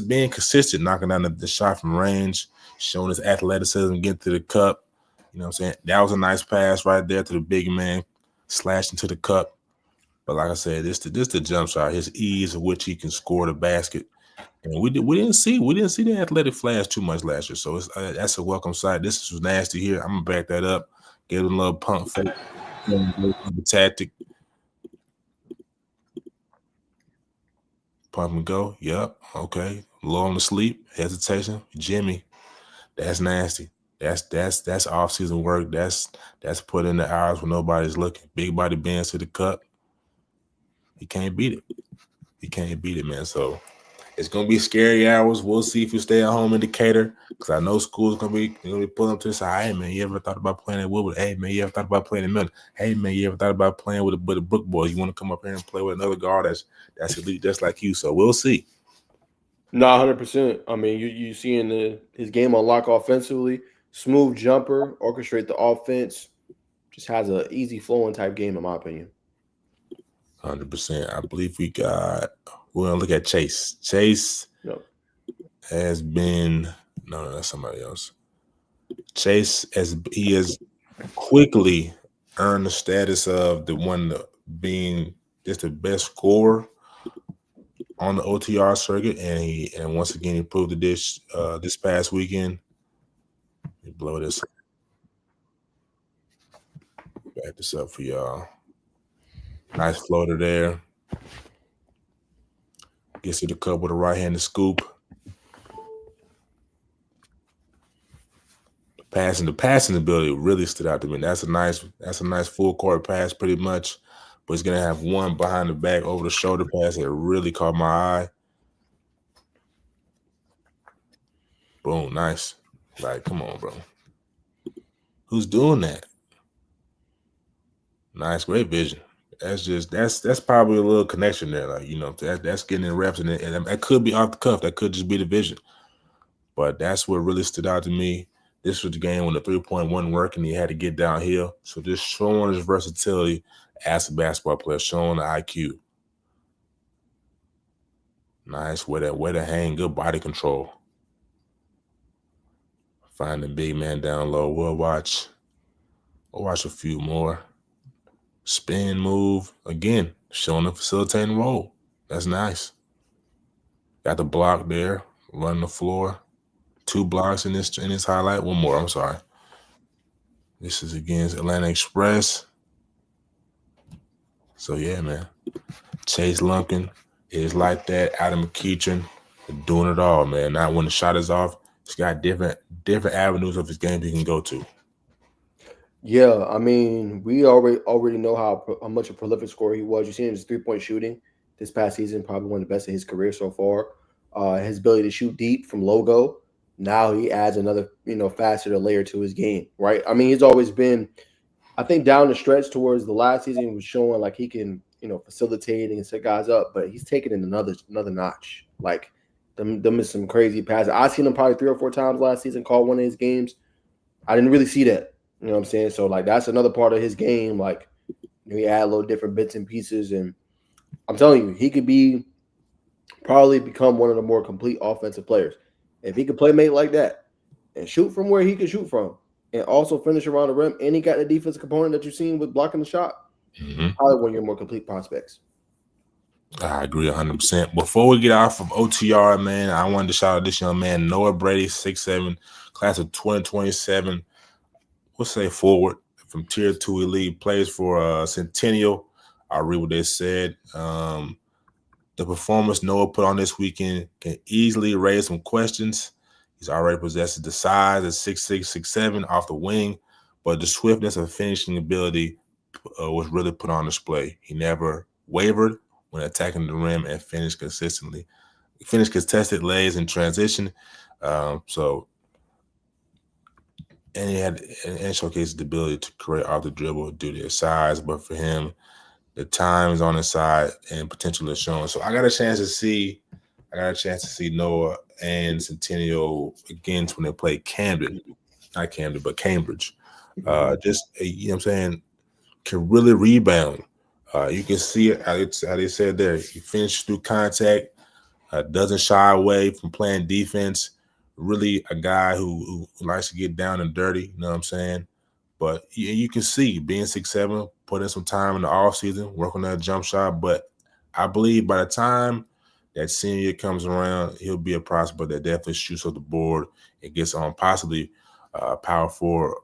being consistent, knocking down the shot from range, showing his athleticism, getting to the cup. You know what I'm saying? That was a nice pass right there to the big man, slashed into the cup. But like I said, this the jump shot, his ease of which he can score the basket. And we didn't see the athletic flash too much last year, so that's a welcome sight. This was nasty here. I'm gonna back that up. Give him a little pump fake, tactic, pump and go. Yep, okay. Low on the sleep, hesitation, Jimmy. That's nasty. That's off season work. That's put in the hours when nobody's looking. Big body bends to the cup. He can't beat it. He can't beat it, man. So. It's gonna be scary hours. We'll see if you stay at home in Decatur, because I know school's gonna be pulling up to the side. Hey man, you ever thought about playing at Woodward? Hey man, you ever thought about playing in Milton? Hey man, you ever thought about playing with the Brook boys? You want to come up here and play with another guard that's elite just like you? So we'll see. No, 100%. I mean, you seeing his game unlock offensively, smooth jumper, orchestrate the offense, just has an easy flowing type game in my opinion. 100%. I believe we're gonna look at Chase. Chase has been no, that's somebody else. Chase he has quickly earned the status of the one being just the best scorer on the OTR circuit, and once again he proved this past weekend. Let me blow this. Back this up for y'all. Nice floater there. Gets to the cup with a right-handed scoop. The passing ability really stood out to me. That's a nice full court pass, pretty much. But he's gonna have one behind the back over the shoulder pass that really caught my eye. Boom, nice. Like, come on, bro. Who's doing that? Nice, great vision. That's probably a little connection there. Like, that's getting in reps, and that could be off the cuff. That could just be the vision. But that's what really stood out to me. This was the game when the 3-point wasn't working. He had to get downhill. So just showing his versatility as a basketball player, showing the IQ. Nice, way to hang, good body control. Find the big man down low. We'll watch a few more. Spin move. Again, showing the facilitating role. That's nice. Got the block there, running the floor. 2 blocks in this highlight. One more, I'm sorry. This is against Atlanta Express. So yeah, man. Chase Lumpkin is like that. Adam McEachern doing it all, man. Now when the shot is off, he's got different avenues of his game he can go to. Yeah, I mean, we already know how much a prolific scorer he was. You see his 3-point shooting this past season, probably one of the best of his career so far. His ability to shoot deep from logo. Now he adds another, facet or layer to his game, right? I mean, he's always been, I think, down the stretch towards the last season, he was showing like he can, facilitate and set guys up, but he's taking it another notch. Like them is some crazy passes. I seen him probably 3 or 4 times last season, call one of his games. I didn't really see that. You know what I'm saying? So, like, that's another part of his game. Like, he add a little different bits and pieces. And I'm telling you, he could probably become one of the more complete offensive players. If he could play mate like that and shoot from where he could shoot from and also finish around the rim, and he got the defensive component that you've seen with blocking the shot, probably one of your more complete prospects. I agree 100%. Before we get off of OTR, man, I wanted to shout out this young man, Noah Brady, 6'7", class of 2027. We'll say forward from Tier 2 Elite, plays for Centennial. I'll read what they said. The performance Noah put on this weekend can easily raise some questions. He's already possesses the size at 6'6", 6'7" off the wing, but the swiftness and finishing ability was really put on display. He never wavered when attacking the rim and finished consistently. He finished contested lays in transition. So and he had and showcased the ability to create off the dribble due to his size. But for him, the time is on his side and potential is shown. So I got a chance to see Noah and Centennial against when they played Camden, not Camden, but Cambridge. Just you know what I'm saying, can really rebound. You can see it how they said there. He finished through contact, doesn't shy away from playing defense. Really a guy who likes to get down and dirty, you know what I'm saying? But you can see being 6'7", put in some time in the offseason, work on that jump shot. But I believe by the time that senior year comes around, he'll be a prospect that definitely shoots up the board and gets on possibly power four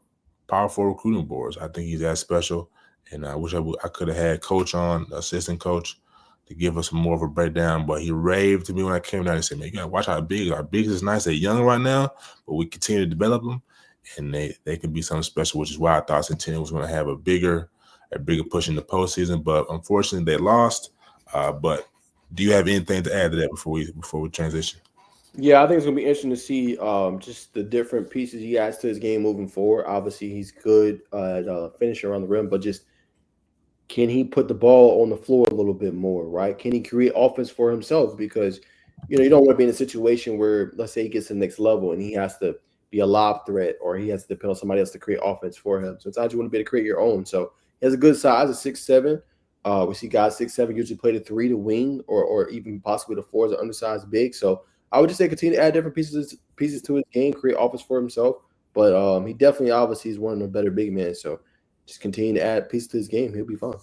recruiting boards. I think he's that special. And I wish I could have had coach on, the assistant coach, to give us more of a breakdown. But he raved to me when I came down and said, man, you got to watch our bigs. Our bigs is nice. They're young right now, but we continue to develop them. And they can be something special, which is why I thought Centennial was going to have a bigger push in the postseason. But unfortunately, they lost. But do you have anything to add to that before we transition? Yeah, I think it's gonna be interesting to see just the different pieces he adds to his game moving forward. Obviously, he's good at finishing around the rim, but just can he put the ball on the floor a little bit more, right? Can he create offense for himself? Because you don't want to be in a situation where, let's say, he gets to the next level and he has to be a lob threat or he has to depend on somebody else to create offense for him. Sometimes you want to be able to create your own. So he has a good size, a 6'7". We see guys 6'7" usually play the 3 to wing or even possibly the 4 as an undersized big. So I would just say continue to add different pieces to his game, create offense for himself. But he definitely obviously is one of the better big men. So just continue to add pieces to his game. He'll be fine.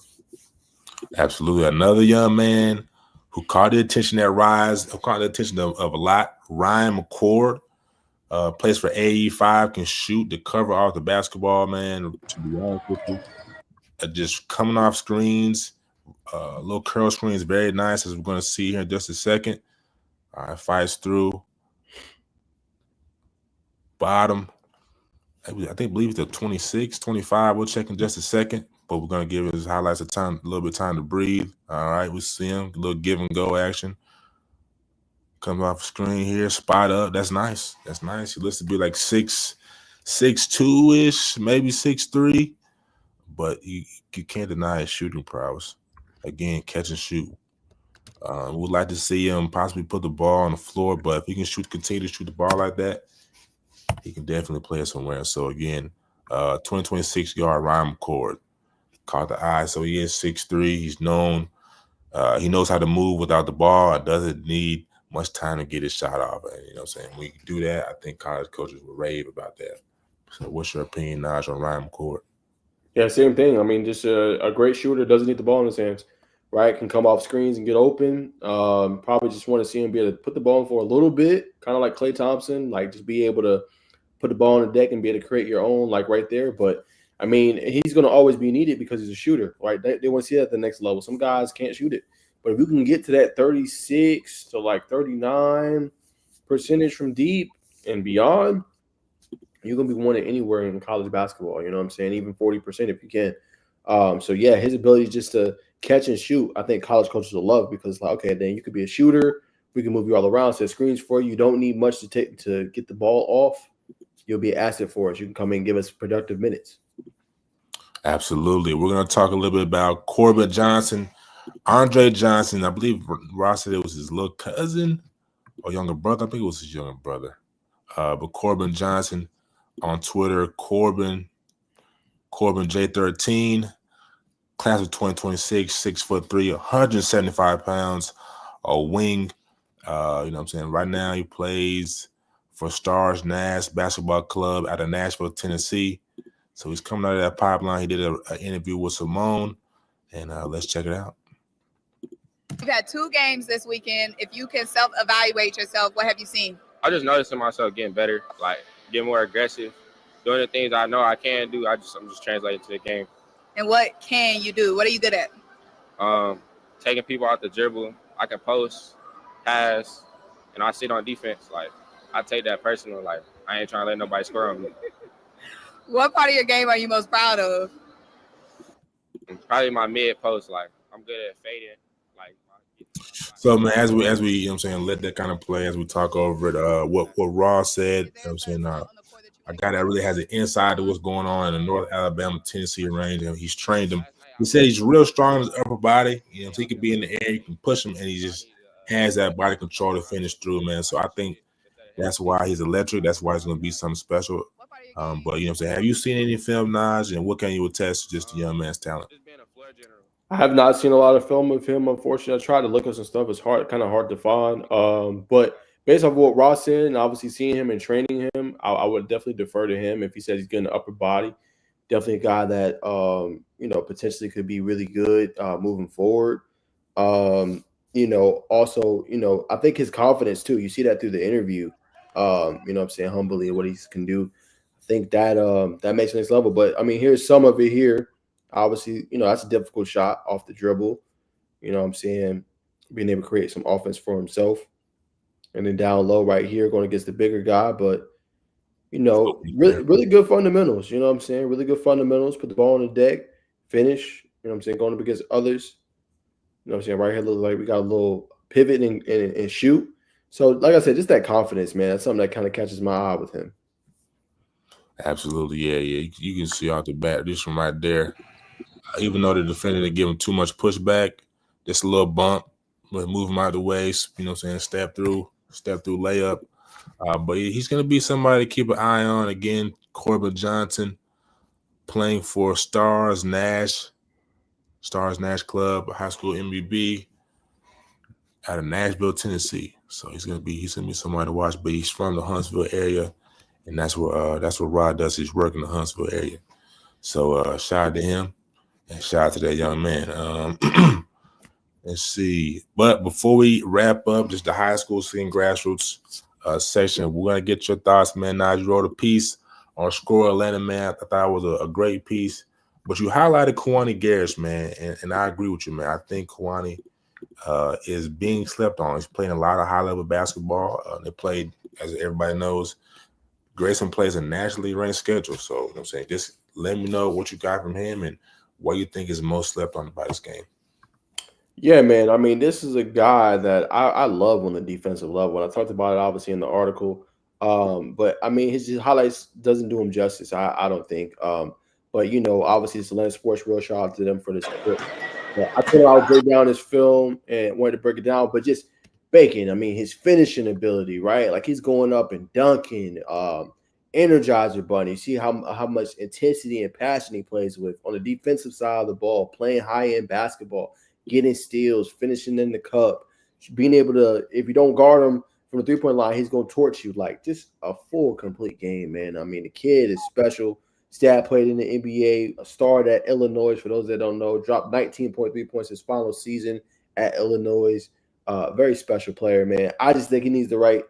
Absolutely. Another young man who caught the attention of a lot, Ryan McCord, plays for AE5, can shoot the cover off the basketball, man, to be honest with you. Just coming off screens, little curl screens, very nice, as we're going to see here in just a second. Fights through. Bottom. I believe it's the 26, 25. We'll check in just a second, but we're going to give his highlights a little bit of time to breathe. All right, we see him, a little give and go action. Comes off the screen here, spot up. That's nice. He looks to be like 6'2"-ish, maybe 6'3", but you can't deny his shooting prowess. Again, catch and shoot. We'd like to see him possibly put the ball on the floor, but if he can continue to shoot the ball like that, he can definitely play it somewhere. So again, 2026 guard Ryan McCord caught the eye. So he is 6'3". He's known. He knows how to move without the ball. It doesn't need much time to get his shot off. And, you know what I'm saying? When you can do that, I think college coaches will rave about that. So what's your opinion, Najeh, on Ryan McCord? Yeah, same thing. I mean, just a great shooter, doesn't need the ball in his hands, right? Can come off screens and get open. Probably just want to see him be able to put the ball in for a little bit, kind of like Klay Thompson, like just be able to put the ball on the deck and be able to create your own, like right there. But, I mean, he's going to always be needed because he's a shooter, right? They want to see that at the next level. Some guys can't shoot it. But if you can get to that 36 to like 39% from deep and beyond, you're going to be wanted anywhere in college basketball. You know what I'm saying? Even 40% if you can. So, yeah, his ability just to catch and shoot, I think college coaches will love because, like, okay, then you could be a shooter. We can move you all around, set screens for you. You don't need much to get the ball off. You'll be an asset for us. You can come in and give us productive minutes. Absolutely. We're going to talk a little bit about Corbin Johnson. Andre Johnson, I believe Ross said it was his little cousin or younger brother. I think it was his younger brother. But Corbin Johnson on Twitter, Corbin J13, class of 2026, 6'3", 175 pounds, a wing. You know what I'm saying? Right now he plays for Stars Nash Basketball Club out of Nashville, Tennessee. So he's coming out of that pipeline. He did an interview with Simone, and let's check it out. You've had 2 games this weekend. If you can self-evaluate yourself, what have you seen? I just noticing myself getting better, like getting more aggressive, doing the things I know I can do. I'm just translating to the game. And what can you do? What are you good at? Taking people out the dribble. I can post, pass, and I sit on defense. Like I take that personal. Like I ain't trying to let nobody score on me. What part of your game are you most proud of? Probably my mid post. Like I'm good at fading. Like so man, as we you know what I'm saying, let that kind of play as we talk over it. What Ross said, you know what I'm saying, a guy that really has an insight to what's going on in the North Alabama, Tennessee range, and he's trained him. He said he's real strong in his upper body. So he could be in the air, you can push him, and he just has that body control to finish through, man. So I think that's why he's electric. That's why he's going to be something special. But what I'm saying, have you seen any film, Najeh, and what can you attest to just the young man's talent? I have not seen a lot of film of him. Unfortunately, I tried to look at some stuff. It's kind of hard to find. But based off what Ross said, and obviously seeing him and training him, I would definitely defer to him if he says he's getting an upper body. Definitely a guy that potentially could be really good moving forward. Also, I think his confidence too. You see that through the interview. I'm saying humbly what he can do. I think that that makes the next level. But I mean, here's some of it here. Obviously, that's a difficult shot off the dribble. I'm saying being able to create some offense for himself. And then down low right here going against the bigger guy. But, really good fundamentals. I'm saying? Really good fundamentals. Put the ball on the deck. Finish. Going up against others. Right here looks like we got a little pivot and shoot. So, like I said, just that confidence, man. That's something that kind of catches my eye with him. Absolutely, yeah. You can see off the bat this one right there. Even though the defender didn't give him too much pushback, just a little bump, but move him out of the way. Step through layup. But he's going to be somebody to keep an eye on. Again, Corbin Johnson playing for Stars Nash Club, high school MBB out of Nashville, Tennessee. So he's gonna be somebody to watch. But he's from the Huntsville area, and that's where Rod does his work in the Huntsville area. So shout out to him and shout out to that young man. Let's see. But before we wrap up, just the high school scene grassroots section, we're gonna get your thoughts, man. Now you wrote a piece on Score Atlanta, man. I thought it was a great piece. But you highlighted Kawani Garris, man, and I agree with you, man. I think Kawani is being slept on. He's playing a lot of high-level basketball. They played, as everybody knows, Grayson plays a nationally ranked schedule. So, just let me know what you got from him and what you think is most slept on about this game. Yeah, man. I mean, this is a guy that I love on the defensive level. I talked about it, obviously, in the article. But, I mean, his highlights doesn't do him justice, I don't think. But, obviously, it's Atlanta Sports. Real shout out to them for this. I thought I would break down his film and wanted to break it down. But just Bacon, I mean, his finishing ability, right? Like, he's going up and dunking, Energizer Bunny. See how much intensity and passion he plays with on the defensive side of the ball, playing high-end basketball, getting steals, finishing in the cup, being able to, if you don't guard him from the three-point line, he's going to torch you. Like, just a full, complete game, man. I mean, the kid is special. Stat played in the NBA, a star at Illinois, for those that don't know, dropped 19.3 points his final season at Illinois. Very special player, man. I just think he needs the right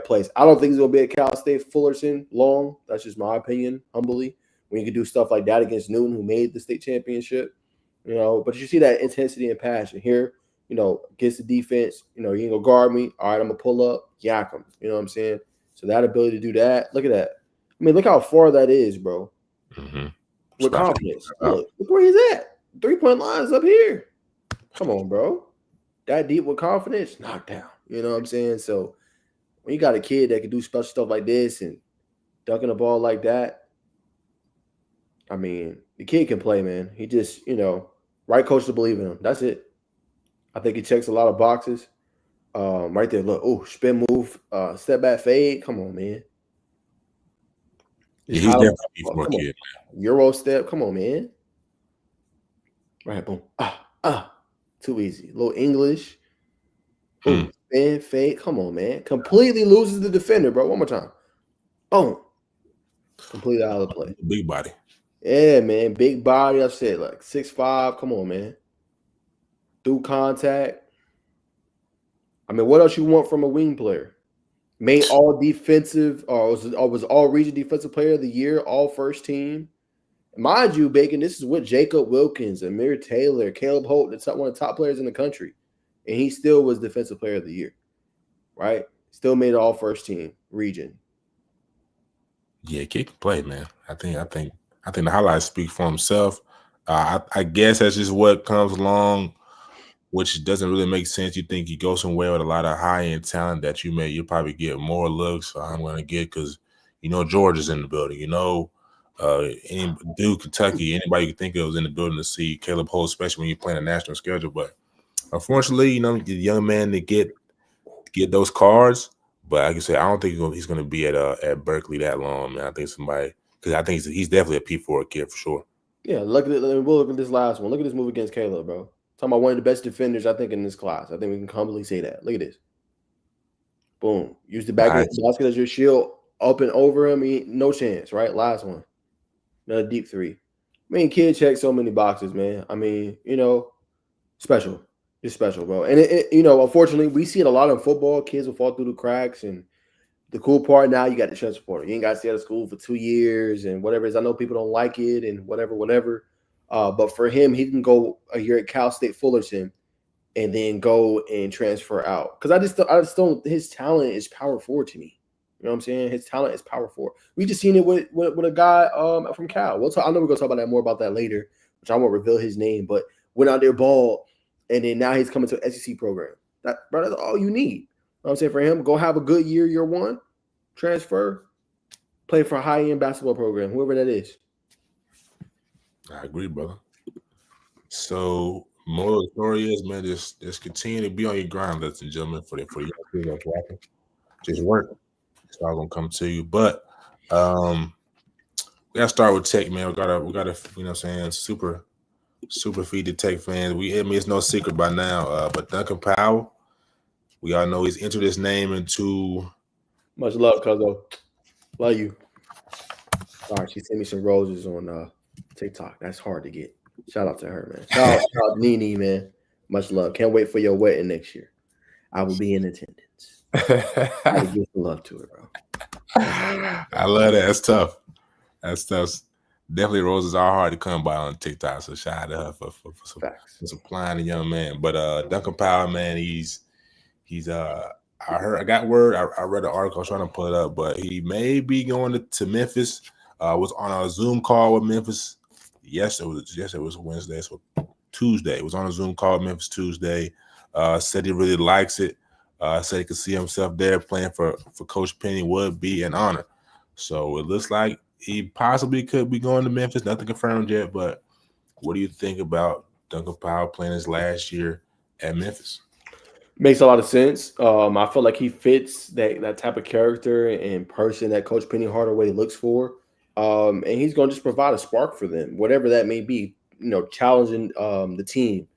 place. I don't think he's going to be at Cal State Fullerton long. That's just my opinion, humbly. When you can do stuff like that against Newton, who made the state championship, But you see that intensity and passion here, gets the defense. You ain't going to guard me. All right, I'm going to pull up, yak him. You know what I'm saying? So that ability to do that, look at that. I mean, look how far that is, bro. Mm-hmm. With confidence. Look where he's at. 3-point line's up here. Come on, bro. That deep with confidence, knockdown. You know what I'm saying? So when you got a kid that can do special stuff like this and dunking the ball like that, I mean, the kid can play, man. He just, right coach to believe in him. That's it. I think he checks a lot of boxes. Right there, look. Spin move, step back fade. Come on, man. Yeah, he's definitely for a kid. Euro step. Come on, man. Right, boom. Too easy. A little English. Boom. Spin, fade. Come on, man. Completely loses the defender, bro. One more time. Boom. Completely out of the play. Big body. Yeah, man. Big body. I said like 6'5". Come on, man. Through contact. I mean, what else you want from a wing player? Made all defensive, or was all region defensive player of the year, all first team. Mind you, Bacon, this is with Jacob Wilkins, Amir Taylor, Caleb Holt, that's one of the top players in the country. And he still was defensive player of the year. Right? Still made all first team region. Yeah, kid can play, man. I think the highlights speak for himself. I guess that's just what comes along, which doesn't really make sense. You think you go somewhere with a lot of high-end talent that you'll probably get more looks. I'm going to get because, You know, Georgia's in the building. You know, Duke, Kentucky, anybody you can think of is in the building to see Caleb Holt, especially when you're playing a national schedule. But unfortunately, you know, the young man to get those cards. But like I said, I don't think he's going to be at Berkeley that long, man. I think because I think he's definitely a P4 kid for sure. Yeah, we'll look at this last one. Look at this move against Caleb, bro. Talking about one of the best defenders, I think, in this class. I think we can humbly say that. Look at this. Boom. Use the basket as your shield up and over him. No chance, right? Last one. Another deep three. I mean, kid checked so many boxes, man. I mean, you know, special. It's special, bro. And, you know, unfortunately, we see it a lot in football. Kids will fall through the cracks. And the cool part now, you got the transfer portal. You ain't got to stay out of school for 2 years and whatever it is. I know people don't like it and whatever. But for him, he can go a year at Cal State Fullerton and then go and transfer out. Because I just don't. His talent is power forward to me. You know what I'm saying? His talent is power forward. We just seen it with a guy from Cal. I know we're gonna talk about that more about that later, which I won't reveal his name. But went out there ball, and then now he's coming to an SEC program. That's all you need. You know what I'm saying for him, go have a good year one, transfer, play for a high-end basketball program, whoever that is. I agree, brother. So, moral of the story is, man, just continue to be on your grind, ladies and gentlemen, for the young people that's watching. Just work. It's all gonna come to you. But we gotta start with Tech, man. We gotta, you know what I'm saying, super feed the Tech fans. It's no secret by now. But Duncan Powell, we all know he's entered his name into. Much love, Cuzzo. Love you. Sorry, she sent me some roses on TikTok. That's hard to get. Shout out to her, man. Shout out Nene, man. Much love. Can't wait for your wedding next year. I will be in attendance. I give some love to her, bro. I love that. That's tough. Definitely roses are hard to come by on TikTok. So shout out to her for supplying the young man. But Duncan Powell, man, he's I got word. I read an article. I was trying to pull it up, but he may be going to Memphis. Was on a Zoom call with Memphis. Yes, it was Wednesday. So Tuesday. It was on a Zoom call with Memphis Tuesday. Said he really likes it. Said he could see himself there playing for Coach Penny would be an honor. So it looks like he possibly could be going to Memphis. Nothing confirmed yet, but what do you think about Duncan Powell playing his last year at Memphis? Makes a lot of sense. I feel like he fits that type of character and person that Coach Penny Hardaway looks for. And he's going to just provide a spark for them, whatever that may be, you know, challenging the team,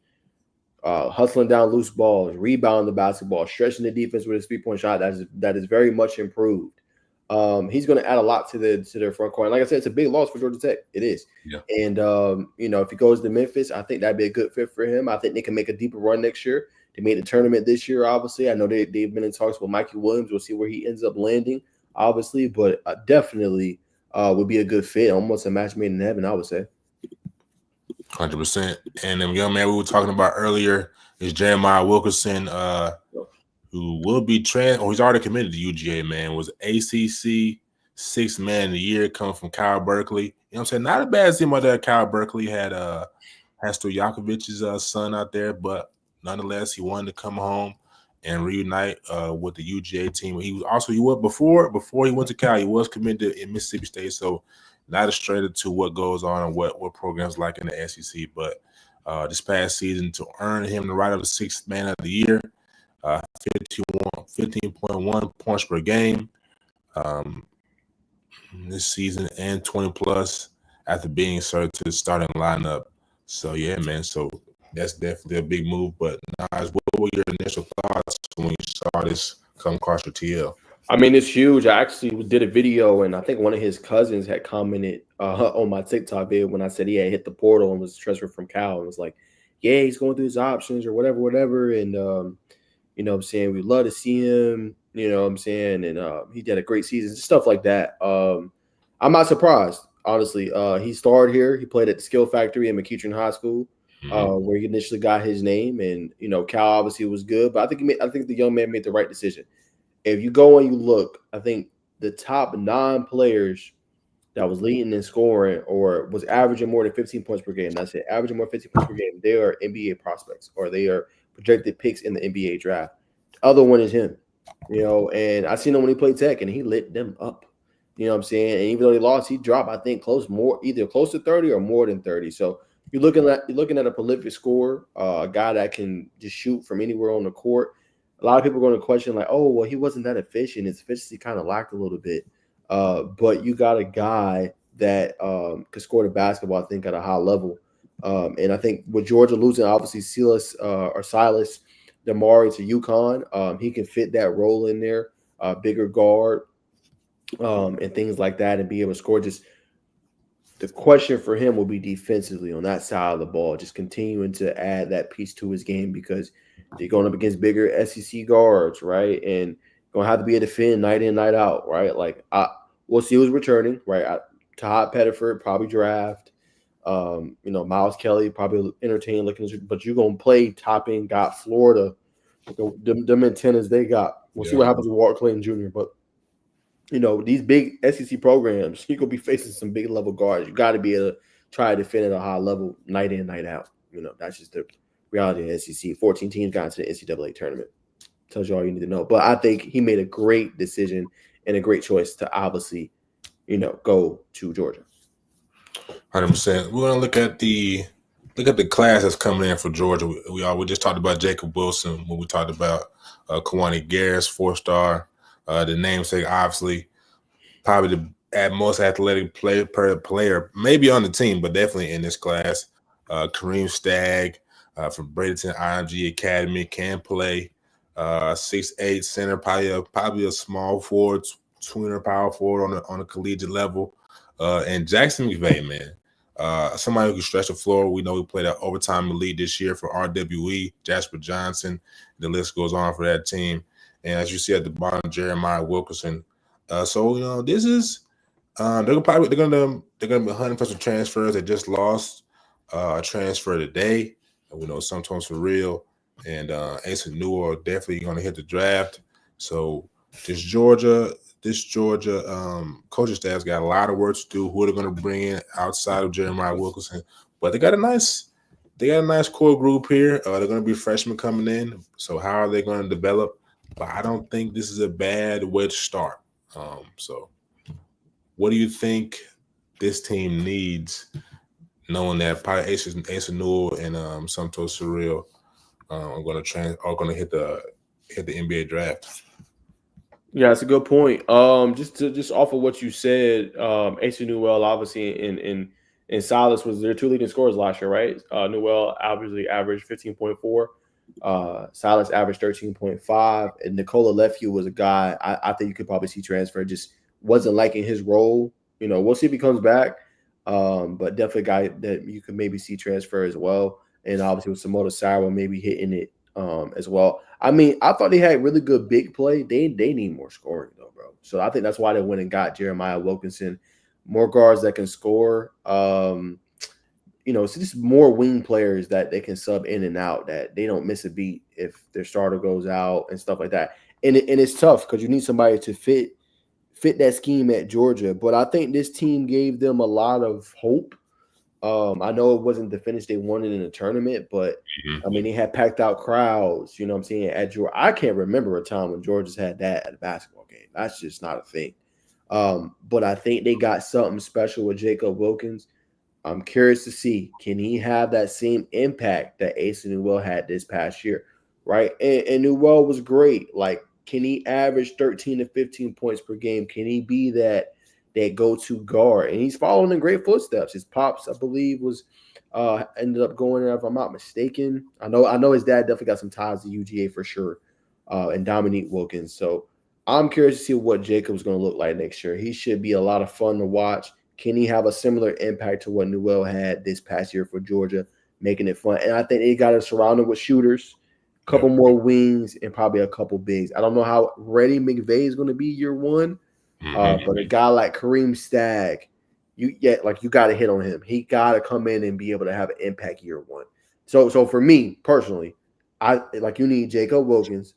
hustling down loose balls, rebounding the basketball, stretching the defense with his 3-point shot. That is very much improved. He's going to add a lot to their front court. And like I said, it's a big loss for Georgia Tech. It is. Yeah. And, you know, if he goes to Memphis, I think that'd be a good fit for him. I think they can make a deeper run next year. They made the tournament this year, obviously. I know they've been in talks with Mikey Williams. We'll see where he ends up landing, obviously. But definitely would be a good fit. Almost a match made in heaven, I would say. 100%. And the young man we were talking about earlier is Jeremiah Wilkerson, who will be he's already committed to UGA, man. Was ACC sixth man of the year coming from Cal Berkeley. You know what I'm saying? Not a bad team out there. Cal Berkeley had Stojakovic's son out there, but nonetheless, he wanted to come home and reunite with the UGA team. Before he went to Cal, he was committed in Mississippi State, so not a stranger to what goes on and what programs like in the SEC. But this past season, to earn him the right of the sixth man of the year, 15.1 points per game this season and 20 plus after being inserted to the starting lineup. So yeah, man. So that's definitely a big move. But Naj, what were your initial thoughts when you saw this come across your TL? I mean, it's huge. I actually did a video, and I think one of his cousins had commented on my TikTok video when I said he had hit the portal and was transferred from Cal, and was like, yeah, he's going through his options or whatever. And, you know what I'm saying, we'd love to see him, you know what I'm saying, and he did a great season, stuff like that. I'm not surprised, honestly. He started here. He played at the Skill Factory in McEachern High School, where he initially got his name. And, you know, Cal obviously was good, but I think the young man made the right decision. If you go and you look, I think the top 9 players that was leading in scoring or was averaging more than 15 points per game, that's it, averaging more than 15 points per game, they are NBA prospects or they are projected picks in the NBA draft. The other one is him, you know, and I seen him when he played Tech and he lit them up. You know what I'm saying? And even though he lost, he dropped, I think, either close to 30 or more than 30. So you're looking at a prolific scorer, a guy that can just shoot from anywhere on the court. A lot of people are going to question, like, oh, well, he wasn't that efficient. His efficiency kind of lacked a little bit. But you got a guy that could score the basketball, I think, at a high level. And I think with Georgia losing, obviously, Silas Damari to UConn, he can fit that role in there, bigger guard, and things like that, and be able to score. Just the question for him will be defensively on that side of the ball, just continuing to add that piece to his game because they're going up against bigger SEC guards, right? And going to have to be a defend night in, night out, right? Like, we'll see who's returning, right? Todd Pettiford, probably draft. Miles Kelly, probably entertain looking, but you're going to play top end, got Florida, them antennas they got. We'll see what happens with Walt Clayton Jr., but these big SEC programs, you're going to be facing some big level guards. You got to be able to try to defend at a high level night in, night out. That's just the reality of the SEC. 14 teams got into the NCAA tournament. Tells you all you need to know. But I think he made a great decision and a great choice to obviously, go to Georgia. 100%. We're going to look at the class that's coming in for Georgia. We just talked about Jacob Wilson when we talked about Kawani Garris, 4-star. The namesake, obviously, probably the most athletic player, maybe on the team, but definitely in this class. Kareem Stagg from Bradenton IMG Academy can play 6'8" center, probably a small forward, tweener power forward on a collegiate level. And Jackson McVay, man, somebody who can stretch the floor. We know he played an overtime elite this year for RWE, Jasper Johnson. The list goes on for that team. And as you see at the bottom, Jeremiah Wilkerson. This is they're gonna be hunting for some transfers. They just lost a transfer today. We know sometimes for real. And Asa Newell definitely gonna hit the draft. So this Georgia coaching staff's got a lot of work to do. Who they're gonna bring in outside of Jeremiah Wilkerson, but they got a nice core group here. They're gonna be freshmen coming in. So how are they going to develop? But I don't think this is a bad way to start. So what do you think this team needs, knowing that probably Asa Newell and Santos Surreal are going to hit the NBA draft? Yeah, it's a good point. Just off of what you said, Asa Newell obviously and Silas was their two leading scorers last year, right? Newell averaged 15.4. Silas averaged 13.5, and Nikola Lefeu was a guy I think you could probably see transfer. Just wasn't liking his role. We'll see if he comes back, but definitely a guy that you could maybe see transfer as well. And obviously with Samoa Sarah maybe hitting it as well. I mean, I thought they had really good big play. They need more scoring though, bro. So I think that's why they went and got Jeremiah Wilkinson, more guards that can score. So just more wing players that they can sub in and out, that they don't miss a beat if their starter goes out and stuff like that. And it's tough because you need somebody to fit that scheme at Georgia. But I think this team gave them a lot of hope. I know it wasn't the finish they wanted in the tournament, but I mean, they had packed out crowds, at Georgia. I can't remember a time when Georgia's had that at a basketball game. That's just not a thing. But I think they got something special with Jacob Wilkins. I'm curious to see, can he have that same impact that Asa Newell had this past year, right? And Newell was great. Like, can he average 13 to 15 points per game? Can he be that go-to guard? And he's following in great footsteps. His pops, I believe, was ended up going there, if I'm not mistaken. I know his dad definitely got some ties to UGA for sure, and Dominique Wilkins. So I'm curious to see what Jacob's going to look like next year. He should be a lot of fun to watch. Can he have a similar impact to what Newell had this past year for Georgia, making it fun? And I think they got to surround him with shooters, a couple more wings, and probably a couple bigs. I don't know how ready McVay is going to be year one, but a guy like Kareem Stagg, you got to hit on him. He got to come in and be able to have an impact year one. So for me personally, you need Jacob Wilkins,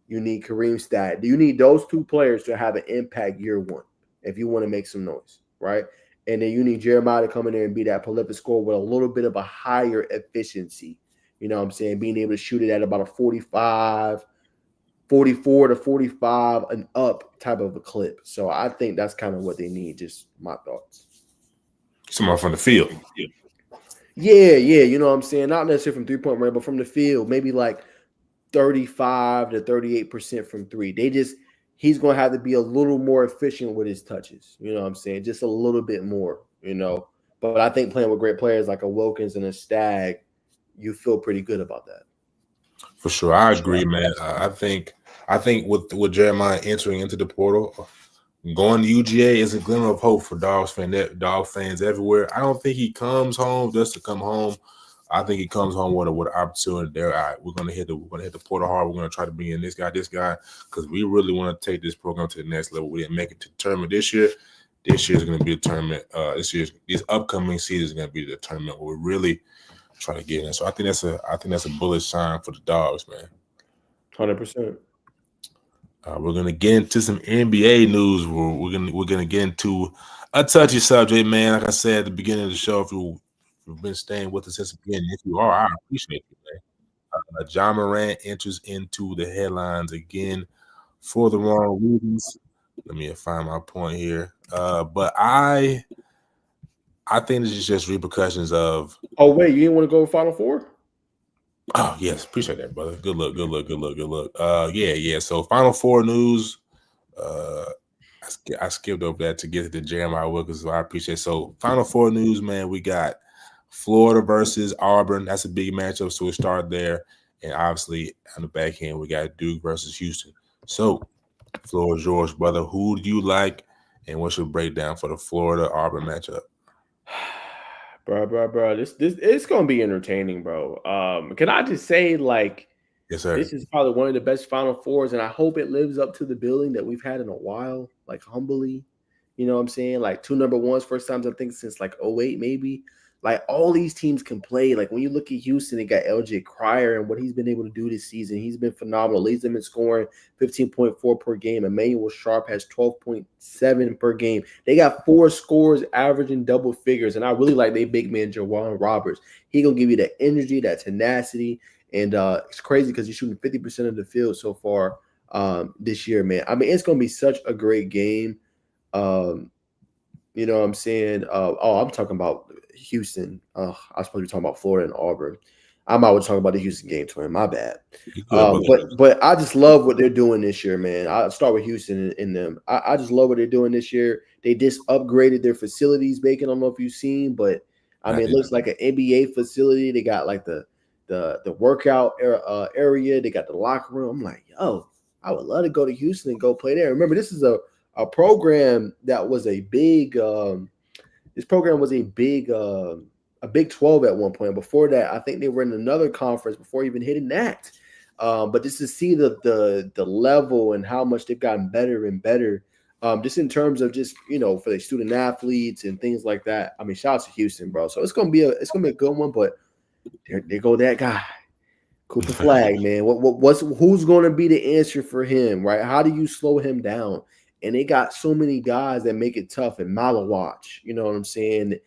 you need Kareem Stagg. You need those two players to have an impact year one if you want to make some noise. Right. And then you need Jeremiah to come in there and be that prolific scorer with a little bit of a higher efficiency. You know what I'm saying? Being able to shoot it at about a 45, 44 to 45 and up type of a clip. So I think that's kind of what they need. Just my thoughts. Someone from the field. Yeah. You know what I'm saying? Not necessarily from 3-point range, but from the field, maybe like 35 to 38% from three. He's going to have to be a little more efficient with his touches. You know what I'm saying? Just a little bit more, But I think playing with great players like a Wilkins and a Stagg, you feel pretty good about that. For sure. I agree, man. I think with Jeremiah entering into the portal, going to UGA is a glimmer of hope for dog fans everywhere. I don't think he comes home just to come home. I think he comes home with an opportunity there. All right, we're gonna hit the portal hard. We're gonna try to bring in this guy, because we really want to take this program to the next level. We didn't make it to the tournament this year. This year is gonna be a tournament. This upcoming season is gonna be the tournament where we really try to get in. So I think that's a bullish sign for the dogs, man. 100%. We're gonna get into some NBA news. We're gonna get into a touchy subject, man. Like I said at the beginning of the show, if you've been staying with us since the beginning, if you are, I appreciate you, man. Ja Morant enters into the headlines again for the wrong reasons. Let me find my point here. But I think this is just repercussions of. Oh wait, you didn't want to go Final Four? Oh yes, appreciate that, brother. Good look. Yeah. So Final Four news. I skipped over that to get to the Jeremiah Wilkins, so I appreciate it. So Final Four news, man. We got Florida versus Auburn. That's a big matchup, so we start there. And obviously on the back end, we got Duke versus Houston. So floor is yours, brother. Who do you like, and what's your breakdown for the Florida Auburn matchup? Bro. This it's gonna be entertaining, bro. Can I just say, like, yes, sir. This is probably one of the best Final Fours, and I hope it lives up to the billing that we've had in a while, like humbly. You know what I'm saying? Like 2 number ones, first times I think since like 08 maybe. Like all these teams can play. Like when you look at Houston, they got LJ Cryer and what he's been able to do this season. He's been phenomenal. Leads them in scoring 15.4 per game. Emmanuel Sharp has 12.7 per game. They got 4 scores averaging double figures. And I really like their big man, Jawan Roberts. He going to give you that energy, that tenacity. And it's crazy because he's shooting 50% of the field so far this year, man. I mean, it's going to be such a great game. You know what I'm saying? I'm talking about Houston. I was supposed to be talking about Florida and Auburn. I'm out talking about the Houston game, twin. My bad. But I just love what they're doing this year, man. I'll start with Houston and them. I just love what they're doing this year. They just upgraded their facilities, Bacon. I don't know if you've seen, but I mean, it looks like an NBA facility. They got like the workout area. They got the locker room. I'm like, yo, I would love to go to Houston and go play there. Remember, this is a program that was a big this program was a Big 12 at one point. Before that, I think they were in another conference before even hitting that. But just to see the level and how much they've gotten better and better, just in terms of just, for the student athletes and things like that. I mean, shout out to Houston, bro. So it's gonna be a good one. But there go that guy, Cooper Flagg, man. Who's going to be the answer for him, right? How do you slow him down? And they got so many guys that make it tough. And Malawatch, you know what I'm saying?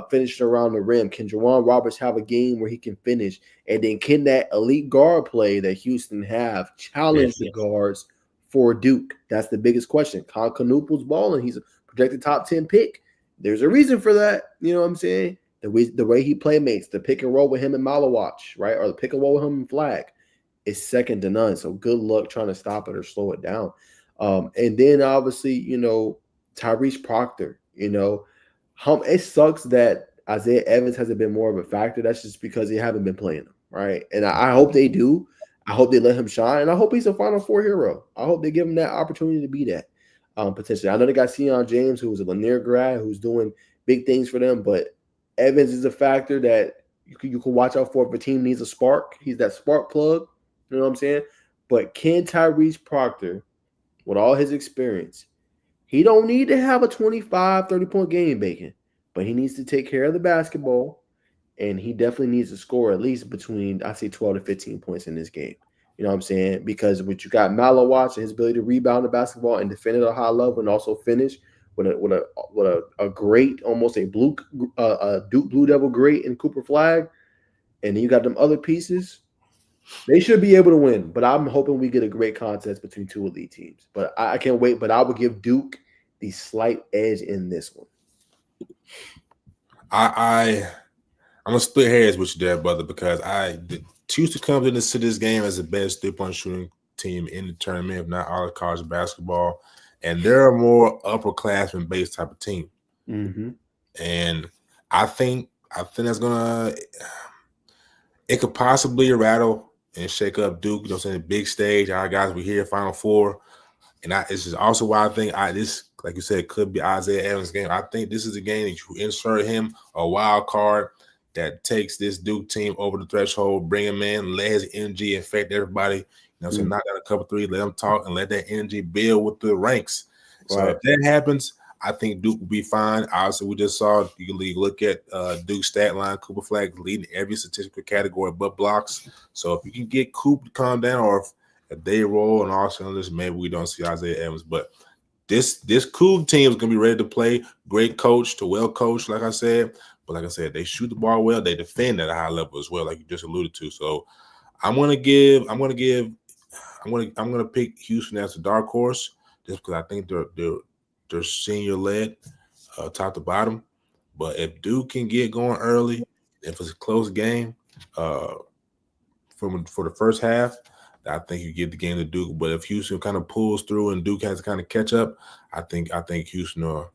Finishing around the rim. Can Jawan Roberts have a game where he can finish? And then can that elite guard play that Houston have challenge the guards for Duke? That's the biggest question. Con Canuple's balling. He's a projected top 10 pick. There's a reason for that. You know what I'm saying? The way he playmates, the pick and roll with him and Malawatch, right? Or the pick and roll with him and Flagg is second to none. So good luck trying to stop it or slow it down. And then obviously, Tyrese Proctor, it sucks that Isaiah Evans hasn't been more of a factor. That's just because they haven't been playing him, right? And I hope they do. I hope they let him shine. And I hope he's a Final Four hero. I hope they give him that opportunity to be that potentially. I know they got Sion James, who was a Lanier grad, who's doing big things for them, but Evans is a factor that you can watch out for if a team needs a spark. He's that spark plug. You know what I'm saying? But can Tyrese Proctor, with all his experience, he don't need to have a 25, 30-point game, Bacon, but he needs to take care of the basketball, and he definitely needs to score at least between, I say, 12 to 15 points in this game. You know what I'm saying? Because what you got Malawatch and his ability to rebound the basketball and defend at a high level and also finish with a great, almost a Duke Blue Devil great in Cooper Flagg, and then you got them other pieces. They should be able to win, but I'm hoping we get a great contest between two elite teams. But I can't wait. But I would give Duke the slight edge in this one. I'm gonna split hairs with you there, brother, because Houston comes into this game as the best 3-point shooting team in the tournament, if not all of college basketball, and they're a more upperclassman based type of team. Mm-hmm. And I think that's gonna it could possibly rattle and shake up Duke. You know, what I'm saying, big stage. Our guys, we here, Final Four, and this is also why I think this, like you said, could be Isaiah Evans' game. I think this is a game that you insert him a wild card that takes this Duke team over the threshold, bring him in, let his energy affect everybody. You know, so knock out a couple threes, let them talk, and let that energy build with the ranks. So if that happens, I think Duke will be fine. Obviously, we just saw you look at Duke's stat line. Cooper Flagg leading every statistical category but blocks. So if you can get Coop to calm down, or if they roll on all cylinders, maybe we don't see Isaiah Evans. But this Coop team is going to be ready to play. Great coach to well coached, like I said. But like I said, they shoot the ball well. They defend at a high level as well, like you just alluded to. So I'm gonna pick Houston as a dark horse just because I think they're senior led, top to bottom. But if Duke can get going early, if it's a close game, for the first half, I think you give the game to Duke. But if Houston kind of pulls through and Duke has to kind of catch up, I think Houston will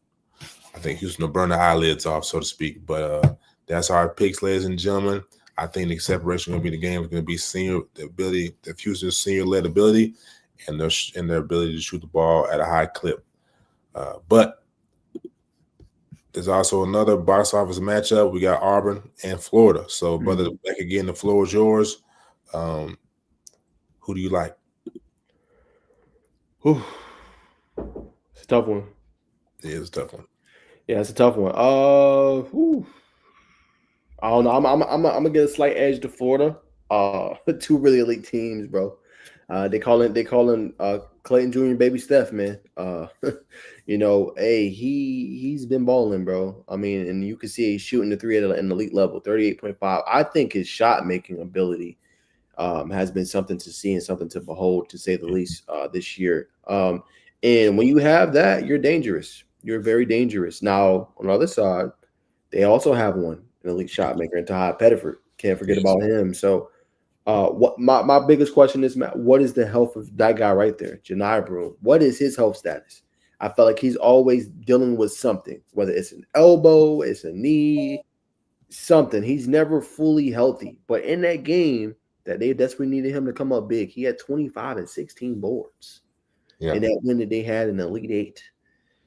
burn the eyelids off, so to speak. But that's our picks, ladies and gentlemen. I think the separation going to be the game is going to be Houston's senior-led ability, and their ability to shoot the ball at a high clip. But there's also another box office matchup. We got Auburn and Florida. So, brother, back again, the floor is yours. Who do you like? It's a tough one. Yeah, it's a tough one. Yeah, it's a tough one. I don't know. I'm gonna get a slight edge to Florida. Two really elite teams, bro. They call him Clayton Jr. Baby Steph, man. You know, hey, he's been balling, bro. I mean, and you can see he's shooting the three at an elite level, 38.5. I think his shot making ability has been something to see and something to behold, to say the least, this year. And when you have that, you're dangerous. You're very dangerous. Now, on the other side, they also have an elite shot maker in Ty Pettiford. Can't forget about him. So, what my biggest question is, Matt, what is the health of that guy right there, Janai Broome? What is his health status? I felt like he's always dealing with something, whether it's an elbow, it's a knee, something. He's never fully healthy. But in that game that they desperately needed him to come up big, he had 25 and 16 boards. Yeah. In that win that they had an Elite Eight.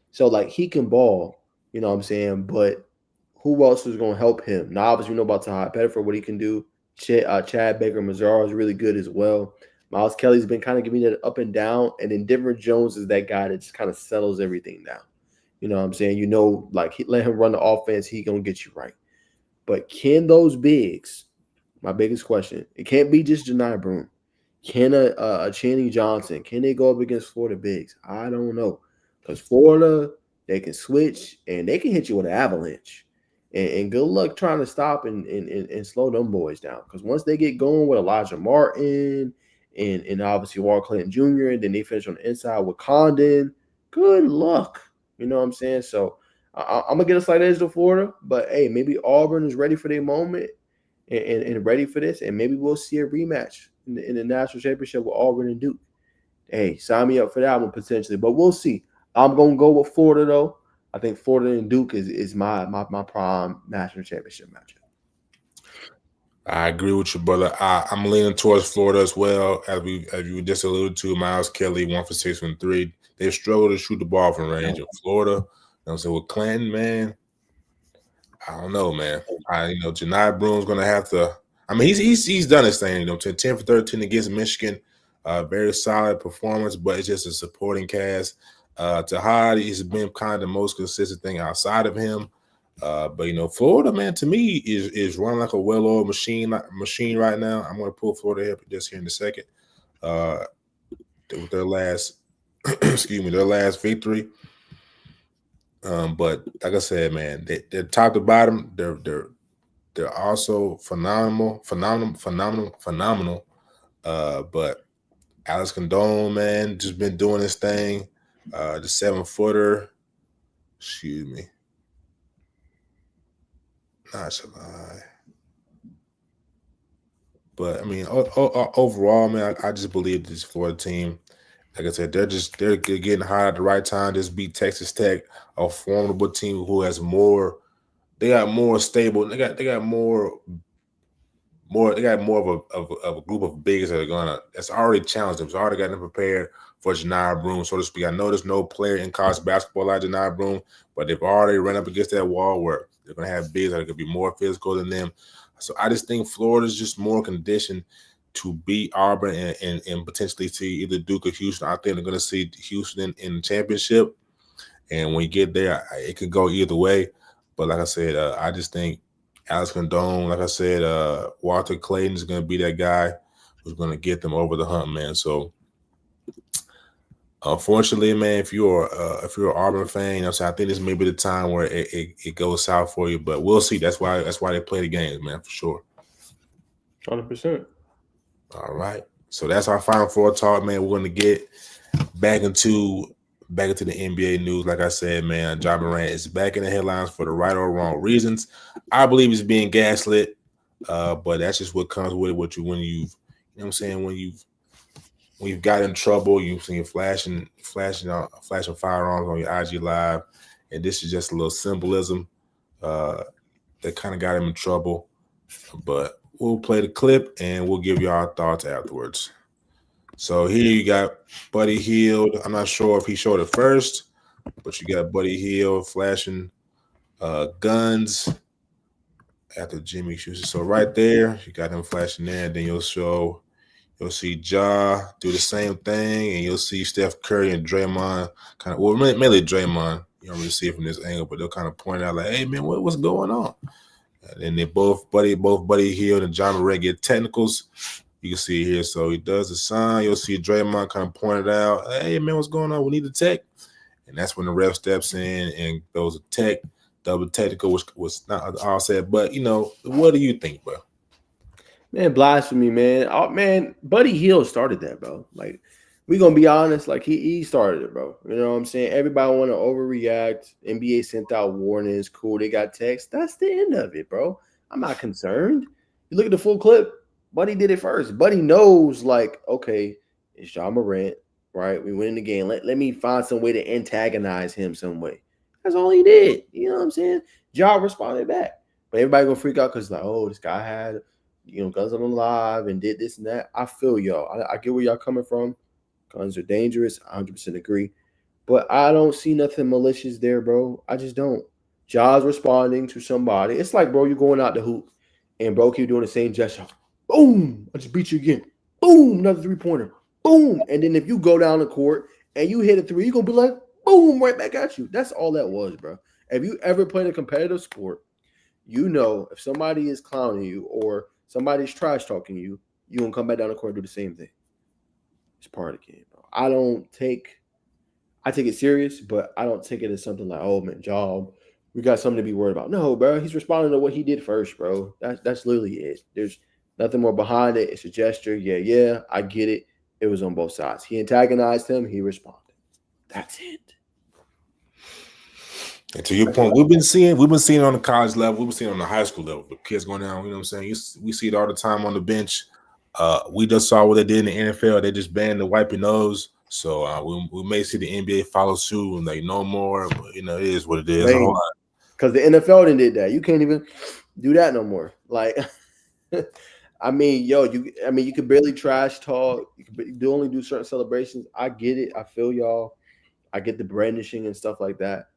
So, like, he can ball, you know what I'm saying? But who else is going to help him? Now, obviously, we know about Ty Pettiford, what he can do. Chad Baker-Mazara is really good as well. Miles Kelly's been kind of giving it up and down. And then Denver Jones is that guy that just kind of settles everything down. You know what I'm saying? You know, like, let him run the offense. He going to get you right. But can those bigs, my biggest question, it can't be just Janai Broome. Can a Channing Johnson, can they go up against Florida bigs? I don't know. Because Florida, they can switch and they can hit you with an avalanche. And good luck trying to stop and slow them boys down. Because once they get going with Elijah Martin and obviously Walker Clayton Jr., and then they finish on the inside with Condon, good luck. You know what I'm saying? So I'm going to get a slight edge to Florida. But, hey, maybe Auburn is ready for their moment and ready for this. And maybe we'll see a rematch in the national championship with Auburn and Duke. Hey, sign me up for that one potentially. But we'll see. I'm going to go with Florida, though. I think Florida and Duke is my prime national championship matchup. I agree with you, brother. I'm leaning towards Florida as well. As you just alluded to, Miles Kelly, 1 for 6 from 3. They struggle to shoot the ball from range. Of Florida, you know what I'm saying, with Clinton, man, I don't know, man. Janai Broome's going to have to. I mean, he's done his thing. 10 for 13 against Michigan, very solid performance, but it's just a supporting cast. Tahad, he's been kind of the most consistent thing outside of him. But Florida, man, to me is running like a well-oiled machine right now. I'm going to pull Florida here just here in a second. With their last, their last victory. But like I said, man, they're top to bottom. They're also phenomenal. But Alex Condone, man, just been doing his thing. The 7-footer, excuse me, not July. But I mean, overall, man, I just believe this Florida team. Like I said, they're getting hot at the right time. Just beat Texas Tech, a formidable team who has more. They got more stable. They got more. They got more of a group of bigs that's already challenged them. So already got them prepared for Janai Broome, so to speak. I know there's no player in college basketball like Janai Broome, but they've already run up against that wall where they're gonna have bigs that are gonna be more physical than them. So I just think Florida's just more conditioned to beat Auburn and potentially see either Duke or Houston. I think they're gonna see Houston in the championship. And when you get there, it could go either way. But like I said, I just think Alex Condone, like I said, Walter Clayton is going to be that guy who's going to get them over the hump, man. So, unfortunately, man, if you're an Auburn fan, you know, so I think this may be the time where it goes south for you. But we'll see. That's why they play the games, man, for sure. 100%. All right. So that's our Final Four talk, man. We're going to get back into the NBA news. Like I said, man, Ja Morant is back in the headlines for the right or wrong reasons. I believe he's being gaslit, but that's just what comes with it. When you've, you know what I'm saying, when you've got in trouble, you've seen flashing firearms on your IG live, and this is just a little symbolism that kind of got him in trouble. But we'll play the clip and we'll give you our thoughts afterwards. So here you got Buddy Hield. I'm not sure if he showed it first, but you got Buddy Hield flashing guns after Jimmy shoots. So right there, you got him flashing there, and then you'll see Ja do the same thing, and you'll see Steph Curry and Draymond kind of, well, mainly Draymond. You don't really see it from this angle, but they'll kind of point out like, "Hey man, what's going on?" And then they both Buddy Hield and Ja Morant get technicals. You can see here, so he does the sign. You'll see Draymond kind of point it out. Hey, man, what's going on? We need the tech. And that's when the ref steps in and goes a double technical, which was not all said. But, you know, what do you think, bro? Man, blasphemy, man. Oh, man, Buddy Hield started that, bro. Like, we going to be honest. Like, he started it, bro. You know what I'm saying? Everybody want to overreact. NBA sent out warnings. Cool, they got text. That's the end of it, bro. I'm not concerned. You look at the full clip. Buddy did it first. Buddy knows, like, okay, it's Ja Morant, right? We win in the game. Let me find some way to antagonize him some way. That's all he did. You know what I'm saying? Ja responded back. But everybody gonna freak out because, like, oh, this guy had, you know, guns on him live and did this and that. I feel y'all. I get where y'all coming from. Guns are dangerous. 100% agree. But I don't see nothing malicious there, bro. I just don't. Ja's responding to somebody. It's like, bro, you're going out the hoop and bro keep doing the same gesture. Boom! I just beat you again. Boom! Another three-pointer. Boom! And then if you go down the court and you hit a three, you're going to be like, boom, right back at you. That's all that was, bro. If you ever played a competitive sport, you know if somebody is clowning you or somebody's trash talking you, you're going to come back down the court and do the same thing. It's part of the game, bro. I take it serious, but I don't take it as something like, oh, man, job. We got something to be worried about. No, bro. He's responding to what he did first, bro. That's literally it. There's nothing more behind it. It's a gesture. Yeah, I get it. It was on both sides. He antagonized him. He responded. That's it. And to your point, we've been seeing on the college level, we've been seeing on the high school level, the kids going down, you know what I'm saying? We see it all the time on the bench. We just saw what they did in the NFL. They just banned the wipe your nose. So we may see the NBA follow suit and like no more, but you know, it is what it is. Because the NFL didn't did that. You can't even do that no more. Like, I mean, you could barely trash talk. You could only do certain celebrations. I get it. I feel y'all. I get the brandishing and stuff like that.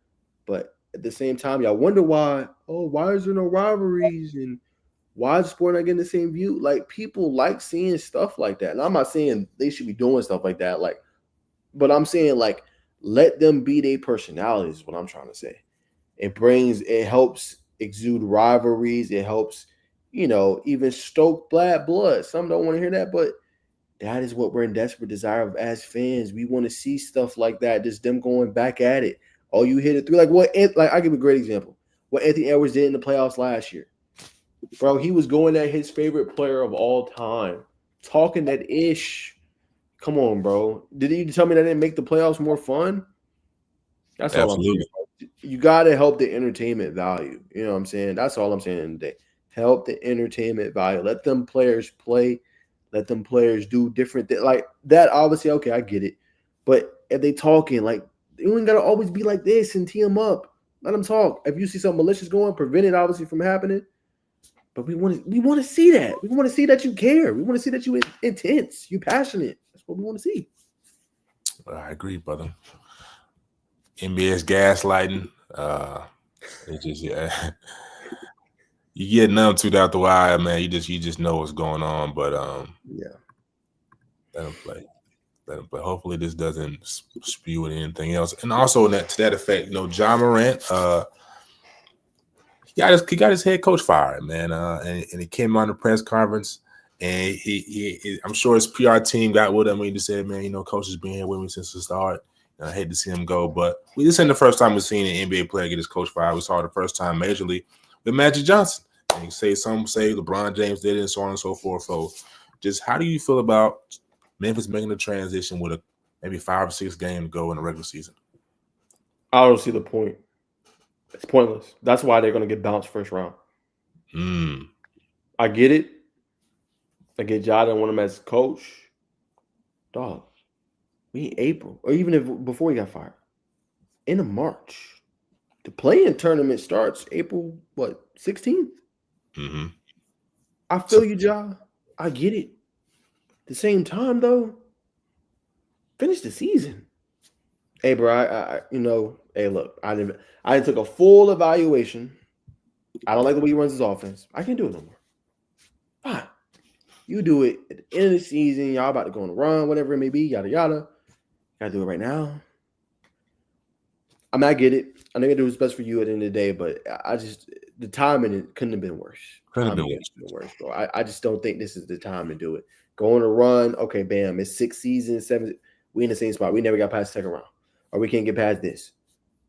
But at the same time, y'all wonder why. Oh, why is there no rivalries and why is the sport not getting the same view? Like, people like seeing stuff like that. And I'm not saying they should be doing stuff like that. Like, but I'm saying, like, let them be their personalities is what I'm trying to say. It helps exude rivalries. It helps, you know, even stoke bad blood. Some don't want to hear that, but that is what we're in desperate desire of as fans. We want to see stuff like that. Just them going back at it. Oh, you hit it through. I'll give a great example. What Anthony Edwards did in the playoffs last year. Bro, he was going at his favorite player of all time talking that ish. Come on, bro. Did you tell me that didn't make the playoffs more fun? That's all I'm saying. Absolutely. You got to help the entertainment value. You know what I'm saying? That's all I'm saying today. Help the entertainment value. Let them players play. Let them players do different things. Like that, obviously, okay, I get it. But if they talking, like, you ain't got to always be like this and tee them up. Let them talk. If you see something malicious going, prevent it, obviously, from happening. But we want to see that. We want to see that you care. We want to see that you intense. You passionate. That's what we want to see. I agree, brother. NBA's gaslighting. It's just you get numb to out the wire, man. You just know what's going on. But yeah, let them play. Let them play. Hopefully, this doesn't spew anything else. And also, to that effect, Ja Morant, he got his head coach fired, man. And he came on the press conference, and he I'm sure his PR team got with him and he just said, man, coach has been here with me since the start. I hate to see him go, but this ain't the first time we've seen an NBA player get his coach fired. We saw it the first time majorly with Magic Johnson. And some say LeBron James did it and so on and so forth. So just how do you feel about Memphis making the transition with maybe 5 or 6 games to go in the regular season? I don't see the point. It's pointless. That's why they're going to get bounced first round. I get it. I get Ja didn't want him as coach. Dog. We April, or even if before he got fired, in March, the play-in tournament starts April 16th. Mm-hmm. I feel you, Ja. I get it. At the same time, though, finish the season. Hey, bro, hey, look, I took a full evaluation. I don't like the way he runs his offense. I can't do it no more. Fine. You do it at the end of the season. Y'all about to go on a run, whatever it may be, yada, yada. Gotta do it right now. I get it. I know it was best for you at the end of the day, but the timing it couldn't have been worse. Couldn't have been worse, bro. I just don't think this is the time to do it. Go on a run. Okay, bam. It's 6 seasons, 7. We in the same spot. We never got past the second round. Or we can't get past this.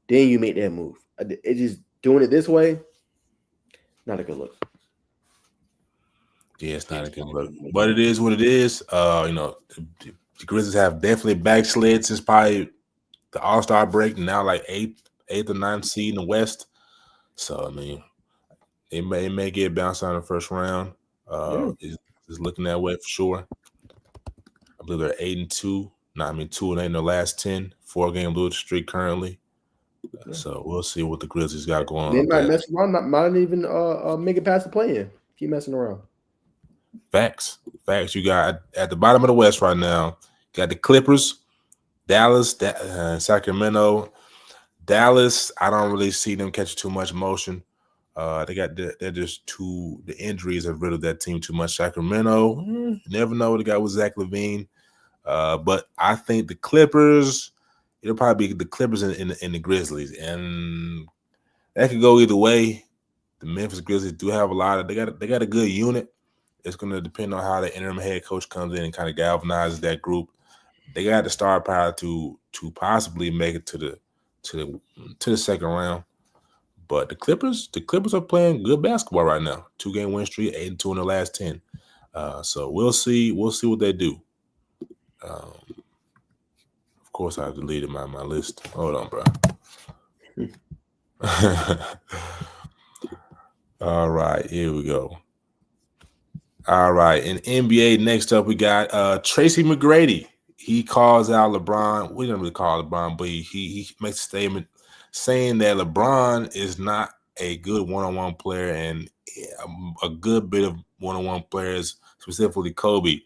Then you make that move. It's just doing it this way, not a good look. Yeah, it's not a good look. But it is what it is. The Grizzlies have definitely backslid since probably the All-Star break, now like 8th or 9th seed in the West. So, I mean, it may get bounced out in the first round. Is looking that way for sure. I believe they're 8-2. 2-8 in the last 10. 4-game losing streak currently. So we'll see what the Grizzlies got going on. They might mess around, might even make it past the play-in. Keep messing around. Facts. You got at the bottom of the West right now. Got the Clippers, Dallas, Sacramento. Dallas, I don't really see them catching too much motion. They're just the injuries have riddled that team too much. Sacramento, never know what they got with Zach LaVine. But I think the Clippers, it'll probably be the Clippers and the Grizzlies. And that could go either way. The Memphis Grizzlies do have they got a good unit. It's going to depend on how the interim head coach comes in and kind of galvanizes that group. They got the star power to possibly make it to the second round. But the Clippers are playing good basketball right now. 2-game win streak, 8-2 in the last 10. So we'll see what they do. Of course, I deleted my list. Hold on, bro. All right, here we go. All right, in NBA, next up we got Tracy McGrady. He calls out LeBron. We don't really call LeBron, but he makes a statement saying that LeBron is not a good one-on-one player, and a good bit of one-on-one players, specifically Kobe,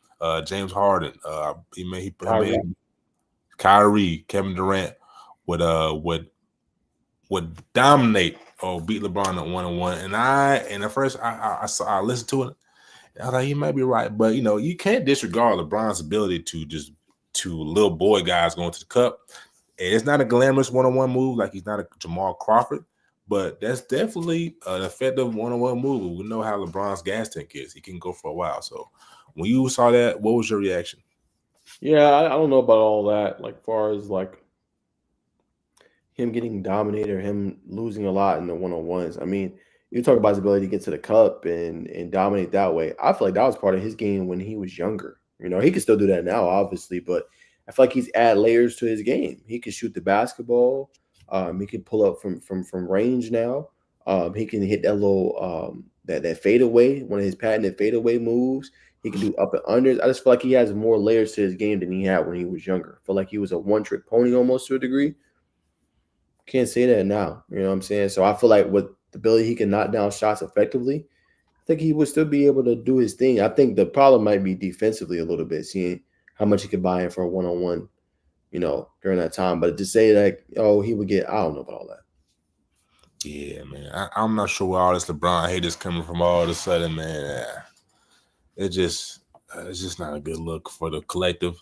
James Harden, Kyrie, Kevin Durant would dominate or beat LeBron at one-on-one. And at first I listened to it. I was like, he might be right, but you can't disregard LeBron's ability to little boy guys going to the cup. And it's not a glamorous one-on-one move, like he's not a Jamal Crawford, but that's definitely an effective one-on-one move. We know how LeBron's gas tank is; he can go for a while. So, when you saw that, what was your reaction? Yeah, I don't know about all that. Like, far as like him getting dominated or him losing a lot in the one-on-ones. I mean, you talk about his ability to get to the cup and dominate that way. I feel like that was part of his game when he was younger. You know, he can still do that now, obviously, but I feel like he's add layers to his game. He can shoot the basketball. He can pull up from range now. He can hit that little that fadeaway, one of his patented fadeaway moves. He can do up and unders. I just feel like he has more layers to his game than he had when he was younger. I feel like he was a one-trick pony almost to a degree. Can't say that now. You know what I'm saying? So I feel like with the ability he can knock down shots effectively, I think he would still be able to do his thing. I think the problem might be defensively a little bit, seeing how much he could buy in for a one-on-one, you know, during that time. But to say that, oh, he would get, I don't know about all that. Yeah, man. I'm not sure where all this LeBron hate is coming from all of a sudden, man. It's just not a good look for the collective.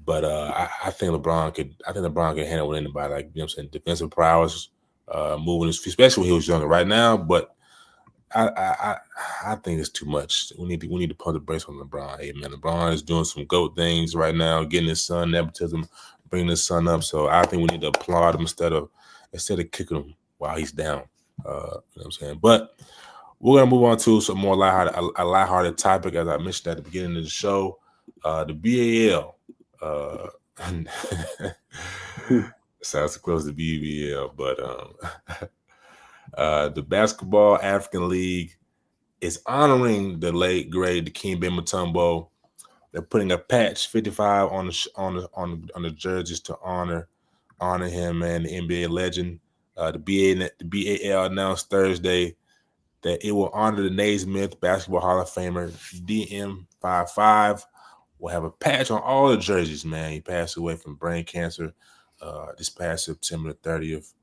But I think LeBron could handle with anybody, like, you know what I'm saying, defensive prowess, moving his feet, especially when he was younger. Right now, but I think it's too much. We need to put the brakes on LeBron. Hey, man, LeBron is doing some GOAT things right now, getting his son nepotism, bringing his son up. So I think we need to applaud him instead of kicking him while he's down. You know what I'm saying? But we're gonna move on to some more lighthearted topic, as I mentioned at the beginning of the show. The BAL. Sounds close to BBL, but the Basketball African League is honoring the late great Dikembe Mutombo. They're putting a patch 55 on the jerseys to honor him, man, the NBA legend. The BAL announced Thursday that it will honor the Naismith Basketball Hall of Famer DM55. Will have a patch on all the jerseys, man. He passed away from brain cancer this past September 30th.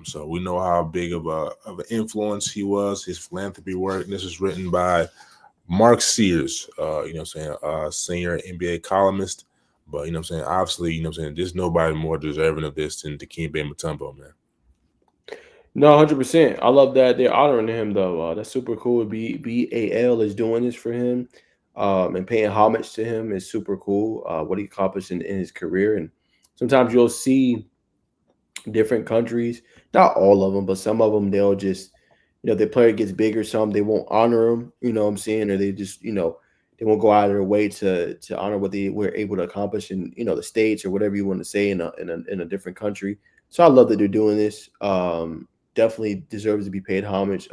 So we know how big of an influence he was, his philanthropy work. And this is written by Mark Sears, you know what I'm saying, senior NBA columnist. But, you know what I'm saying, obviously, you know what I'm saying, there's nobody more deserving of this than Dikembe Mutombo, man. No, 100%. I love that they're honoring him, though. That's super cool. BAL is doing this for him. And paying homage to him is super cool. What he accomplished in his career. And sometimes you'll see different countries, not all of them, but some of them, they'll just, you know, their player gets bigger, some they won't honor him, you know what I'm saying? Or they just, you know, they won't go out of their way to honor what they were able to accomplish in, you know, the States or whatever you want to say in a different country. So I love that they're doing this. Definitely deserves to be paid homage.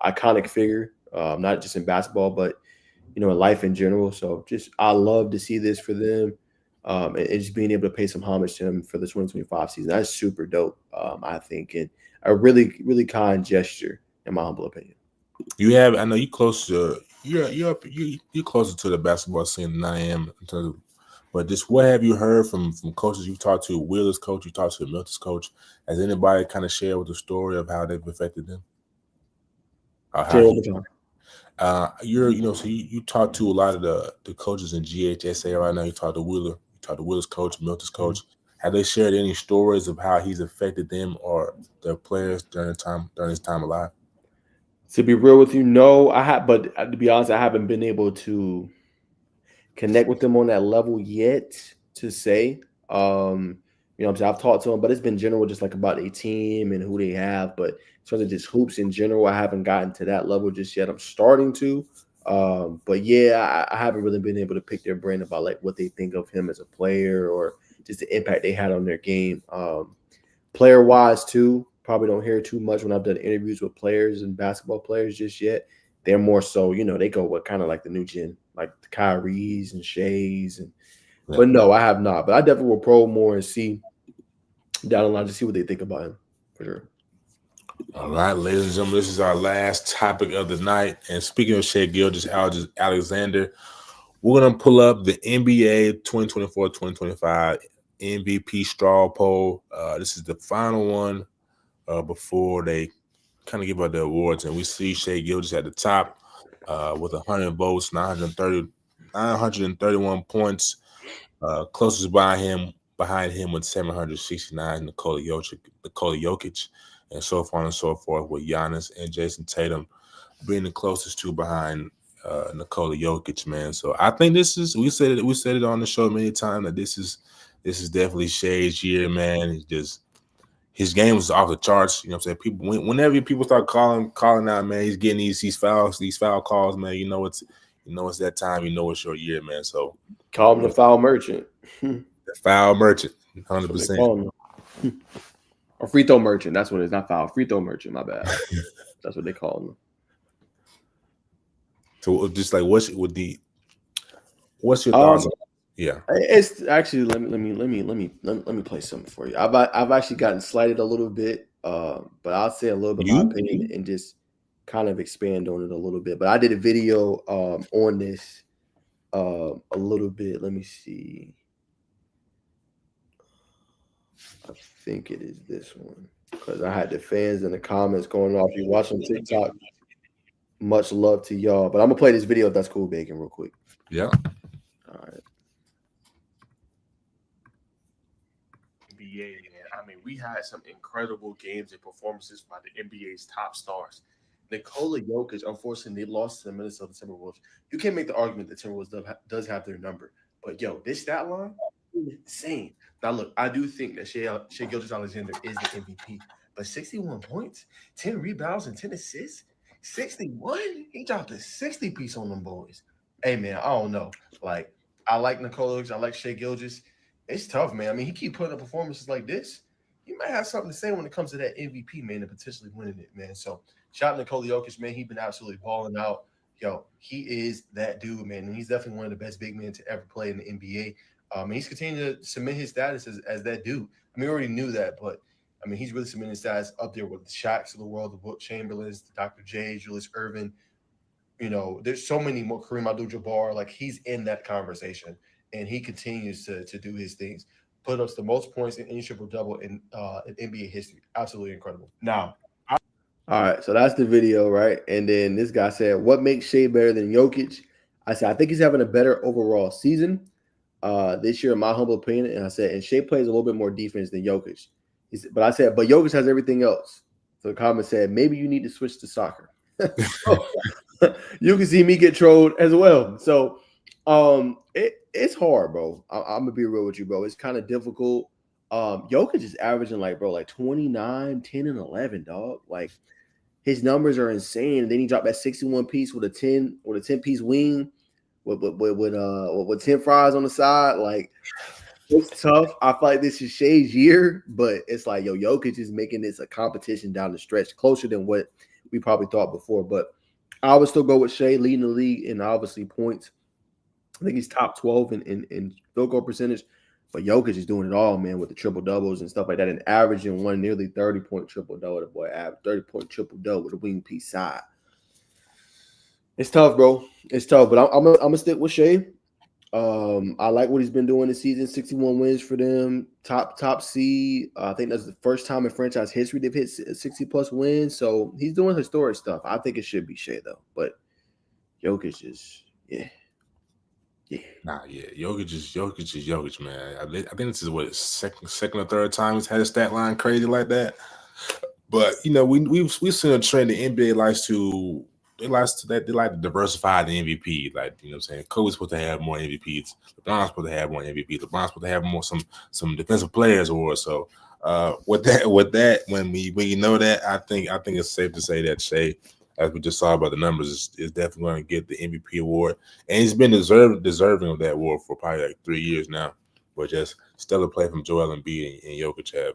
Iconic figure, not just in basketball, but you know, in life in general. So just I love to see this for them, and just being able to pay some homage to him for the 2025 season. That's super dope, I think, and a really, really kind gesture, in my humble opinion. I know you close to you're closer to the basketball scene than I am in terms of, but just what have you heard from coaches you talked to, Wheeler's coach, you talked to Milton's coach? Has anybody kind of shared with the story of how they've affected them? You talk to a lot of the coaches in GHSA right now. You talk to Wheeler, you talk to Wheeler's coach, Milton's coach. Have they shared any stories of how he's affected them or their players during his time alive? To be real with you, no, I have, but to be honest, I haven't been able to connect with them on that level yet to say. You know what I'm saying? I've talked to them, but it's been general, just like about a team and who they have. But in terms of just hoops in general, I haven't gotten to that level just yet. I'm starting to. But yeah, I haven't really been able to pick their brain about like what they think of him as a player or just the impact they had on their game. Player wise too, probably don't hear too much when I've done interviews with players and basketball players just yet. They're more so, you know, they go with kind of like the new gen, like the Kyries and Shays. But no, I have not. But I definitely will probe more and see down the line to see what they think about him for sure. All right, ladies and gentlemen, this is our last topic of the night. And speaking of Shai Gilgeous-Alexander, we're going to pull up the NBA 2024-2025 MVP straw poll. This is the final one before they kind of give out the awards. And we see Shai Gilgeous at the top with 100 votes, 931 points. Closest behind him with 769, Nikola Jokic, and so on and so forth, with Giannis and Jason Tatum being the closest to behind Nikola Jokic, man. So I think we said it on the show many times that this is definitely Shai's year, man. It's just his game was off the charts. You know what I'm saying? Whenever people start calling out, man, he's getting these foul calls, man. You know it's You know it's that time. You know it's your year, man. So Call him the foul merchant. the foul merchant, That's what they 100%. call him. Or free throw merchant. That's what it is. Not foul. Free throw merchant. My bad. That's what they call him. So just like what's your thoughts? Yeah, It's actually let me play something for you. I've actually gotten slighted a little bit, but I'll say a little bit my opinion and just kind of expand on it a little bit. But I did a video on this a little bit. Let me see. I think it is this one because I had the fans in the comments going off. You watching TikTok? Much love to y'all. But I'm gonna play this video if that's cool, Bacon, real quick. Yeah. All right. NBA, man. I mean, we had some incredible games and performances by the NBA's top stars. Nikola Jokic, unfortunately, they lost to the Minnesota Timberwolves. You can't make the argument that Timberwolves does have their number. But, this stat line is insane. Now, look, I do think that Shai Gilgeous-Alexander is the MVP. But 61 points, 10 rebounds, and 10 assists? 61? He dropped a 60-piece on them boys. Hey, man, I don't know. Like, I like Nikola Jokic. I like Shai Gilgeous. It's tough, man. I mean, he keep putting up performances like this. He might have something to say when it comes to that MVP, man, and potentially winning it, man. So, shout out to Nikola Jokic, man. He's been absolutely balling out. He is that dude, man. And he's definitely one of the best big men to ever play in the NBA. And he's continuing to cement his status as that dude. I mean, we already knew that, but, I mean, he's really cementing his status up there with the Shaqs of the world, the Wilt Chamberlains, the Dr. J, Julius Erving. There's so many more. Kareem Abdul-Jabbar. Like, he's in that conversation. And he continues to do his things. Put up the most points in any triple-double in NBA history. Absolutely incredible. Now, all right, so that's the video, right? And then this guy said, what makes Shai better than Jokic? I said, I think he's having a better overall season this year, in my humble opinion. And I said, and Shai plays a little bit more defense than Jokic. But I said, but Jokic has everything else. So the comment said, maybe you need to switch to soccer. You can see me get trolled as well. So it's hard, bro. I'm gonna be real with you, bro. It's kind of difficult. Jokic is averaging like 29, 10, and 11, dog. Like, his numbers are insane. And then he dropped that 61 piece with a 10 piece wing with 10 fries on the side. Like, it's tough. I feel like this is Shai's year, but it's like, Jokic is making this a competition down the stretch, closer than what we probably thought before. But I would still go with Shai leading the league in obviously points. I think he's top 12 in field goal percentage. But Jokic is doing it all, man, with the triple-doubles and stuff like that, and averaging one nearly 30-point triple-double. The boy averaged 30-point triple-double with a wing piece side. It's tough, bro. It's tough, but I'm gonna stick with Shai. I like what he's been doing this season. 61 wins for them. Top seed. I think that's the first time in franchise history they've hit 60-plus wins. So he's doing historic stuff. I think it should be Shai, though. But Jokic is, yeah. Jokic is Jokic, man. I think this is what second or third time he's had a stat line crazy like that. But we've seen a trend. The NBA likes to diversify the MVP. Like, what I'm saying, Kobe's supposed to have more MVPs. LeBron's supposed to have more MVPs. LeBron's supposed to have more some defensive players awards. So with that, when you know that, I think it's safe to say that Shai, as we just saw by the numbers, is definitely going to get the MVP award. And he's been deserving of that award for probably like 3 years now. But just stellar play from Joel Embiid and Jokic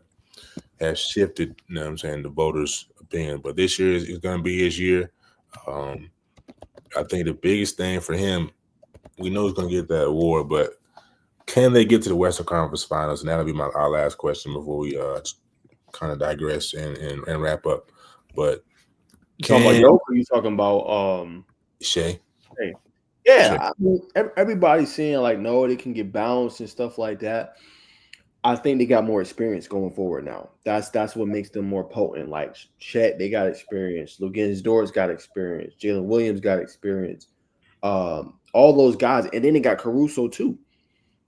have shifted, the voters' opinion. But this year is going to be his year. I think the biggest thing for him, we know he's going to get that award, but can they get to the Western Conference Finals? And that'll be our last question before we kind of digress and wrap up. But you talking about Jokic? Or you talking about Shai? Hey. Yeah, Shai. I mean, everybody's saying like no, they can get bounced and stuff like that. I think they got more experience going forward now. That's what makes them more potent. Like Chet, they got experience. Luguentz Dort's got experience. Jalen Williams got experience. All those guys, and then they got Caruso too.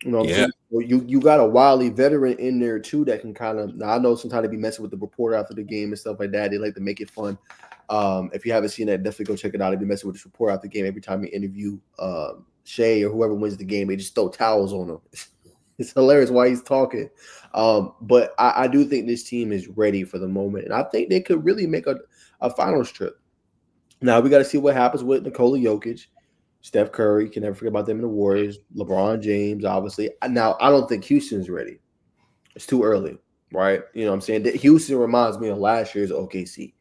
What I'm saying? So you got a wily veteran in there too that can kind of. Now I know sometimes they be messing with the reporter after the game and stuff like that. They like to make it fun. If you haven't seen that, definitely go check it out. They be messing with this reporter after the game every time you interview Shai or whoever wins the game. They just throw towels on them. It's hilarious why he's talking. But I do think this team is ready for the moment. And I think they could really make a finals trip. Now, we got to see what happens with Nikola Jokic. Steph Curry, can never forget about them in the Warriors. LeBron James, obviously. Now, I don't think Houston's ready. It's too early, right? You know what I'm saying? Houston reminds me of last year's OKC.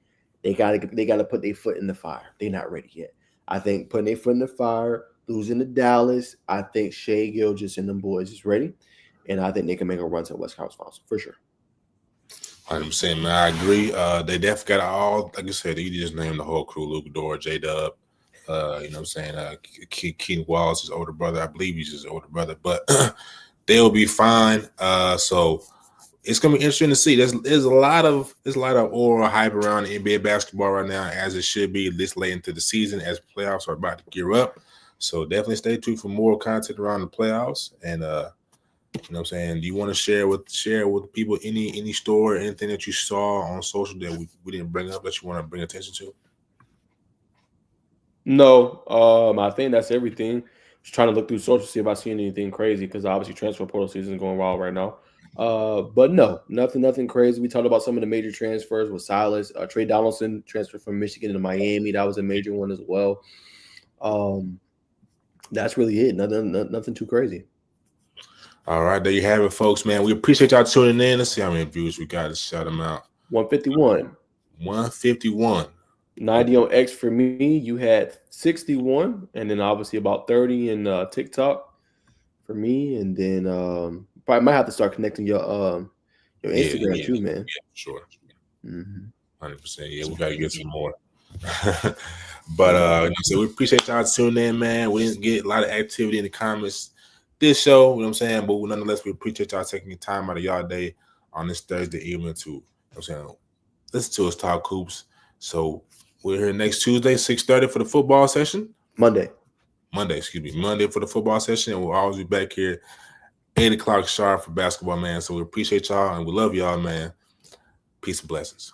They gotta put their foot in the fire. They're not ready yet. I think putting their foot in the fire, losing to Dallas, I think Shea Gilgeous and them boys is ready. And I think they can make a run to the West Conference Finals for sure. 100%, man. I agree. They definitely got all, like I said, you just named the whole crew: Luke Dort, J-Dub, you know what I'm saying? Keaton Wallace, his older brother. I believe he's his older brother, but they'll be fine. So it's gonna be interesting to see. There's a lot of oral hype around the NBA basketball right now, as it should be this late into the season, as playoffs are about to gear up. So definitely stay tuned for more content around the playoffs. And you know what I'm saying? Do you want to share with people any story, anything that you saw on social that we didn't bring up that you want to bring attention to? No, I think that's everything. Just trying to look through social, see if I see anything crazy, because obviously transfer portal season is going wild right now. But no, nothing crazy. We talked about some of the major transfers with Silas. Trey Donaldson transferred from Michigan to Miami. That was a major one as well. That's really it. Nothing too crazy. All right, there you have it, folks, man. We appreciate y'all tuning in. Let's see how many views we got to shout them out. 151. 151. 90 on X for me. You had 61, and then obviously about 30 in TikTok for me, and then probably might have to start connecting your Instagram too, man. Yeah, sure. 100%. Yeah, we gotta get some more. But so we appreciate y'all tuning in, man. We didn't get a lot of activity in the comments this show, you know what I'm saying? But nonetheless, we appreciate y'all taking your time out of y'all day on this Thursday evening to, you know what I'm saying, listen to us talk hoops. So we're here next Tuesday, 6:30 for the football session. Monday for the football session, and we'll always be back here 8 o'clock sharp for basketball, man. So we appreciate y'all and we love y'all, man. Peace and blessings.